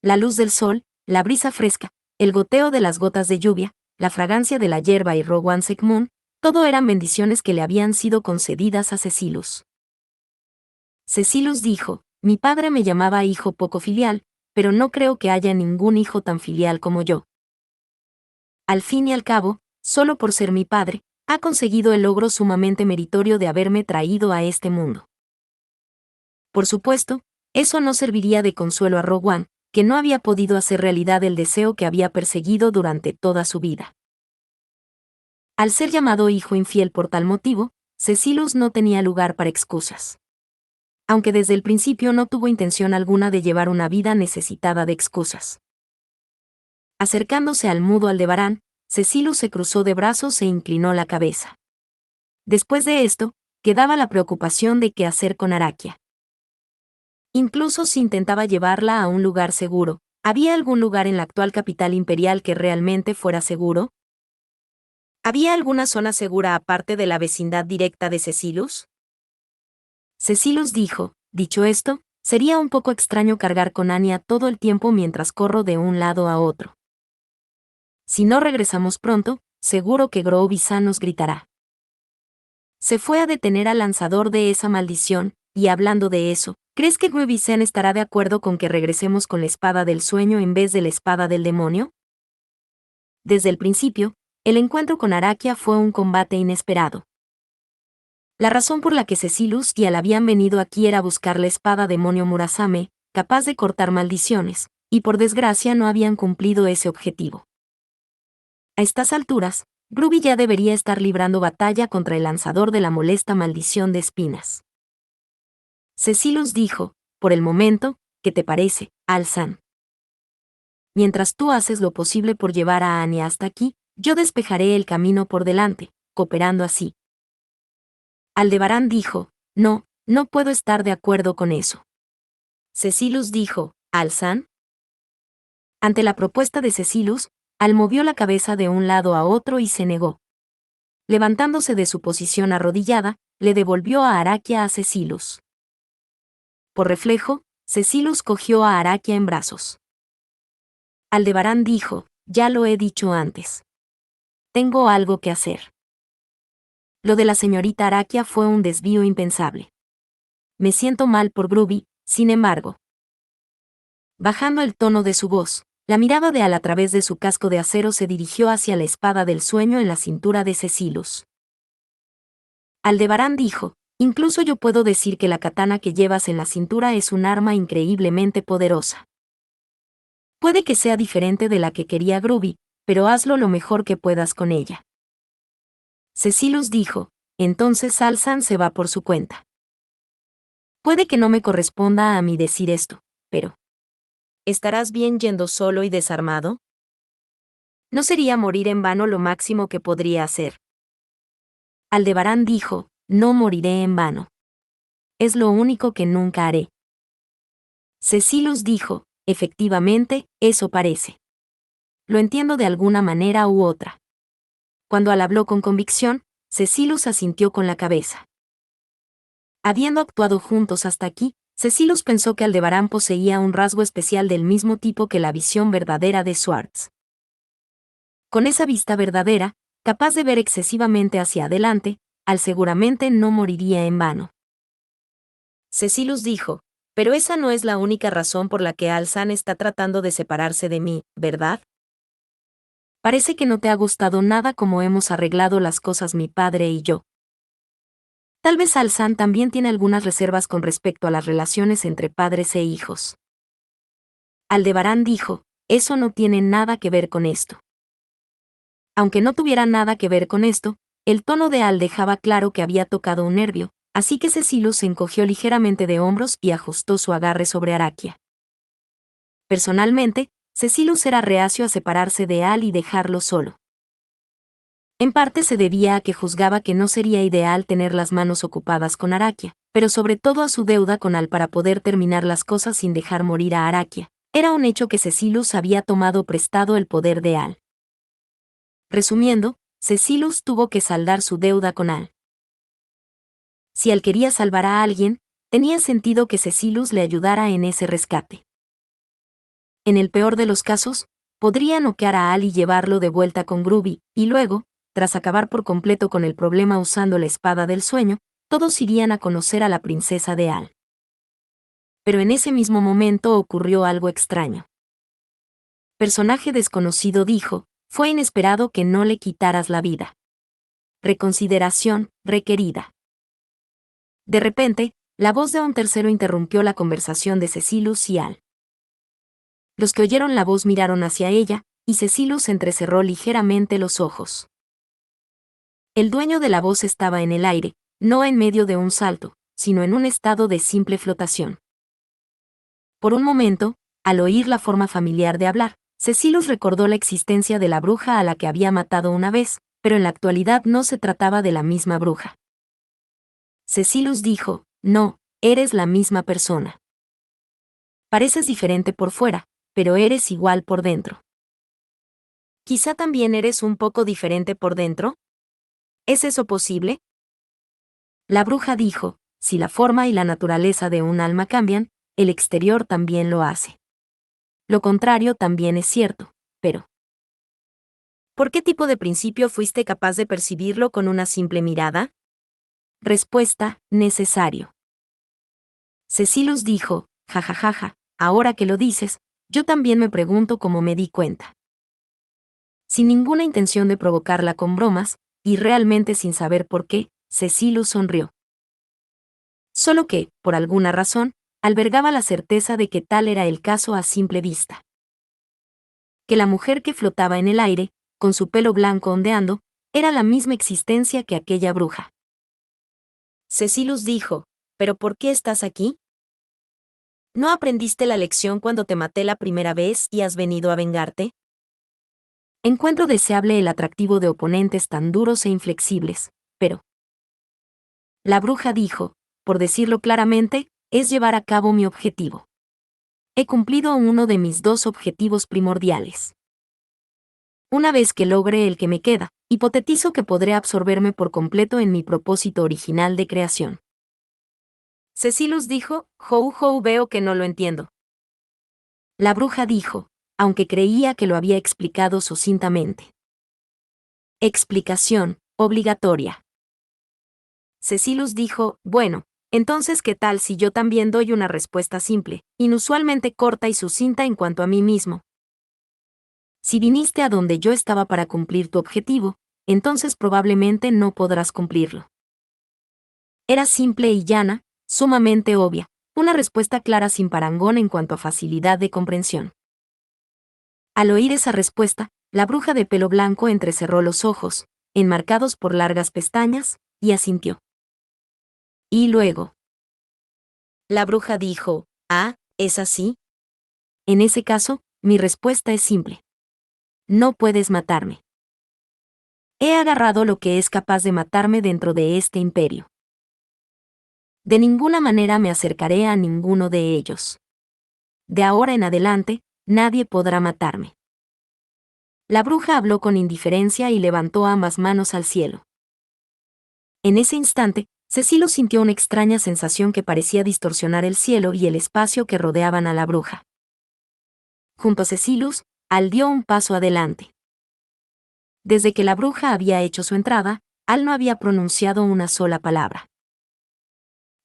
La luz del sol, la brisa fresca, el goteo de las gotas de lluvia, la fragancia de la hierba y Rowan Segmund, todo eran bendiciones que le habían sido concedidas a Cecilus. Cecilus dijo, mi padre me llamaba hijo poco filial, pero no creo que haya ningún hijo tan filial como yo. Al fin y al cabo, solo por ser mi padre, ha conseguido el logro sumamente meritorio de haberme traído a este mundo. Por supuesto, eso no serviría de consuelo a Rowan, que no había podido hacer realidad el deseo que había perseguido durante toda su vida. Al ser llamado hijo infiel por tal motivo, Cecilus no tenía lugar para excusas. Aunque desde el principio no tuvo intención alguna de llevar una vida necesitada de excusas. Acercándose al mudo Aldebarán, Cecilus se cruzó de brazos e inclinó la cabeza. Después de esto, quedaba la preocupación de qué hacer con Araquia. Incluso si intentaba llevarla a un lugar seguro, ¿había algún lugar en la actual capital imperial que realmente fuera seguro? ¿Había alguna zona segura aparte de la vecindad directa de Cecilus? Cecilus dijo, dicho esto, sería un poco extraño cargar con Anya todo el tiempo mientras corro de un lado a otro. Si no regresamos pronto, seguro que Gro-Visan nos gritará. Se fue a detener al lanzador de esa maldición, y hablando de eso, ¿crees que Gro-Visan estará de acuerdo con que regresemos con la espada del sueño en vez de la espada del demonio? Desde el principio, el encuentro con Araquia fue un combate inesperado. La razón por la que Cecilus y Al habían venido aquí era buscar la espada demonio Murasame, capaz de cortar maldiciones, y por desgracia no habían cumplido ese objetivo. A estas alturas, Gruby ya debería estar librando batalla contra el lanzador de la molesta maldición de espinas. Cecilus dijo, por el momento, ¿qué te parece, Alzan? Mientras tú haces lo posible por llevar a Anya hasta aquí, yo despejaré el camino por delante, cooperando así. Aldebarán dijo, no, no puedo estar de acuerdo con eso. Cecilus dijo, ¿Alzan? Ante la propuesta de Cecilus, Al movió la cabeza de un lado a otro y se negó. Levantándose de su posición arrodillada, le devolvió a Araquia a Cecilus. Por reflejo, Cecilus cogió a Araquia en brazos. Aldebarán dijo, ya lo he dicho antes. Tengo algo que hacer. Lo de la señorita Araquia fue un desvío impensable. Me siento mal por Gruby, sin embargo. Bajando el tono de su voz, la mirada de Al a través de su casco de acero se dirigió hacia la espada del sueño en la cintura de Cecilus. Aldebarán dijo, Incluso yo puedo decir que la katana que llevas en la cintura es un arma increíblemente poderosa. Puede que sea diferente de la que quería Groovy, pero hazlo lo mejor que puedas con ella. Cecilus dijo, entonces Alzan se va por su cuenta. Puede que no me corresponda a mí decir esto, pero ¿estarás bien yendo solo y desarmado? ¿No sería morir en vano lo máximo que podría hacer? Aldebarán dijo, no moriré en vano. Es lo único que nunca haré. Cecilus dijo, efectivamente, eso parece. Lo entiendo de alguna manera u otra. Cuando Al habló con convicción, Cecilus asintió con la cabeza. Habiendo actuado juntos hasta aquí, Cecilus pensó que Aldebarán poseía un rasgo especial del mismo tipo que la visión verdadera de Swartz. Con esa vista verdadera, capaz de ver excesivamente hacia adelante, Al seguramente no moriría en vano. Cecilus dijo, pero esa no es la única razón por la que Alzan está tratando de separarse de mí, ¿verdad? Parece que no te ha gustado nada cómo hemos arreglado las cosas mi padre y yo. Tal vez Alzan también tiene algunas reservas con respecto a las relaciones entre padres e hijos. Aldebarán dijo, eso no tiene nada que ver con esto. Aunque no tuviera nada que ver con esto, el tono de Al dejaba claro que había tocado un nervio, así que Cecilus se encogió ligeramente de hombros y ajustó su agarre sobre Araquia. Personalmente, Cecilus era reacio a separarse de Al y dejarlo solo. En parte se debía a que juzgaba que no sería ideal tener las manos ocupadas con Araquia, pero sobre todo a su deuda con Al para poder terminar las cosas sin dejar morir a Araquia. Era un hecho que Cecilus había tomado prestado el poder de Al. Resumiendo, Cecilus tuvo que saldar su deuda con Al. Si Al quería salvar a alguien, tenía sentido que Cecilus le ayudara en ese rescate. En el peor de los casos, podría noquear a Al y llevarlo de vuelta con Groovy, y luego, tras acabar por completo con el problema usando la espada del sueño, todos irían a conocer a la princesa de Al. Pero en ese mismo momento ocurrió algo extraño. Personaje desconocido dijo, fue inesperado que no le quitaras la vida. Reconsideración, requerida. De repente, la voz de un tercero interrumpió la conversación de Cecilus y Al. Los que oyeron la voz miraron hacia ella, y Cecilus entrecerró ligeramente los ojos. El dueño de la voz estaba en el aire, no en medio de un salto, sino en un estado de simple flotación. Por un momento, al oír la forma familiar de hablar, Cecilus recordó la existencia de la bruja a la que había matado una vez, pero en la actualidad no se trataba de la misma bruja. Cecilus dijo, no, eres la misma persona. Pareces diferente por fuera, pero eres igual por dentro. ¿Quizá también eres un poco diferente por dentro? ¿Es eso posible? La bruja dijo, si la forma y la naturaleza de un alma cambian, el exterior también lo hace. Lo contrario también es cierto, pero ¿por qué tipo de principio fuiste capaz de percibirlo con una simple mirada? Respuesta, necesario. Cecilus dijo, jajajaja, ahora que lo dices, yo también me pregunto cómo me di cuenta. Sin ninguna intención de provocarla con bromas, y realmente sin saber por qué, Cecilus sonrió. Solo que, por alguna razón, albergaba la certeza de que tal era el caso a simple vista. Que la mujer que flotaba en el aire, con su pelo blanco ondeando, era la misma existencia que aquella bruja. Cecilus dijo, ¿pero por qué estás aquí? ¿No aprendiste la lección cuando te maté la primera vez y has venido a vengarte? Encuentro deseable el atractivo de oponentes tan duros e inflexibles, pero... La bruja dijo, por decirlo claramente, es llevar a cabo mi objetivo. He cumplido uno de mis dos objetivos primordiales. Una vez que logre el que me queda, hipotetizo que podré absorberme por completo en mi propósito original de creación. Cecilus dijo, veo que no lo entiendo. La bruja dijo, aunque creía que lo había explicado sucintamente. Explicación, obligatoria. Cecilus dijo, bueno, entonces ¿qué tal si yo también doy una respuesta simple, inusualmente corta y sucinta en cuanto a mí mismo? Si viniste a donde yo estaba para cumplir tu objetivo, entonces probablemente no podrás cumplirlo. Era simple y llana, sumamente obvia, una respuesta clara sin parangón en cuanto a facilidad de comprensión. Al oír esa respuesta, la bruja de pelo blanco entrecerró los ojos, enmarcados por largas pestañas, y asintió. Y luego. La bruja dijo, «Ah, ¿es así? En ese caso, mi respuesta es simple. No puedes matarme. He agarrado lo que es capaz de matarme dentro de este imperio. De ninguna manera me acercaré a ninguno de ellos. De ahora en adelante, nadie podrá matarme». La bruja habló con indiferencia y levantó ambas manos al cielo. En ese instante, Cecilio sintió una extraña sensación que parecía distorsionar el cielo y el espacio que rodeaban a la bruja. Junto a Cecilius, Al dio un paso adelante. Desde que la bruja había hecho su entrada, Al no había pronunciado una sola palabra.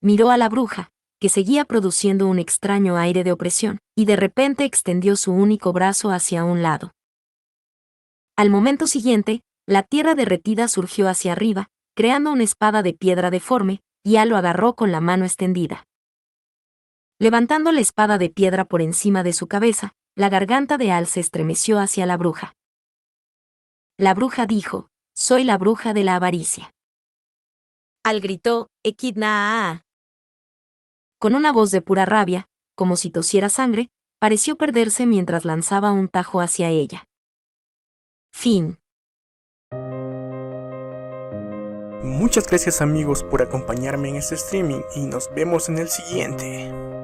Miró a la bruja, que seguía produciendo un extraño aire de opresión, y de repente extendió su único brazo hacia un lado. Al momento siguiente, la tierra derretida surgió hacia arriba, creando una espada de piedra deforme, y Al lo agarró con la mano extendida. Levantando la espada de piedra por encima de su cabeza, la garganta de Al se estremeció hacia la bruja. La bruja dijo, «Soy la bruja de la avaricia». Al gritó, «Echidna». Con una voz de pura rabia, como si tosiera sangre, pareció perderse mientras lanzaba un tajo hacia ella. Fin. Muchas gracias amigos por acompañarme en este streaming y nos vemos en el siguiente.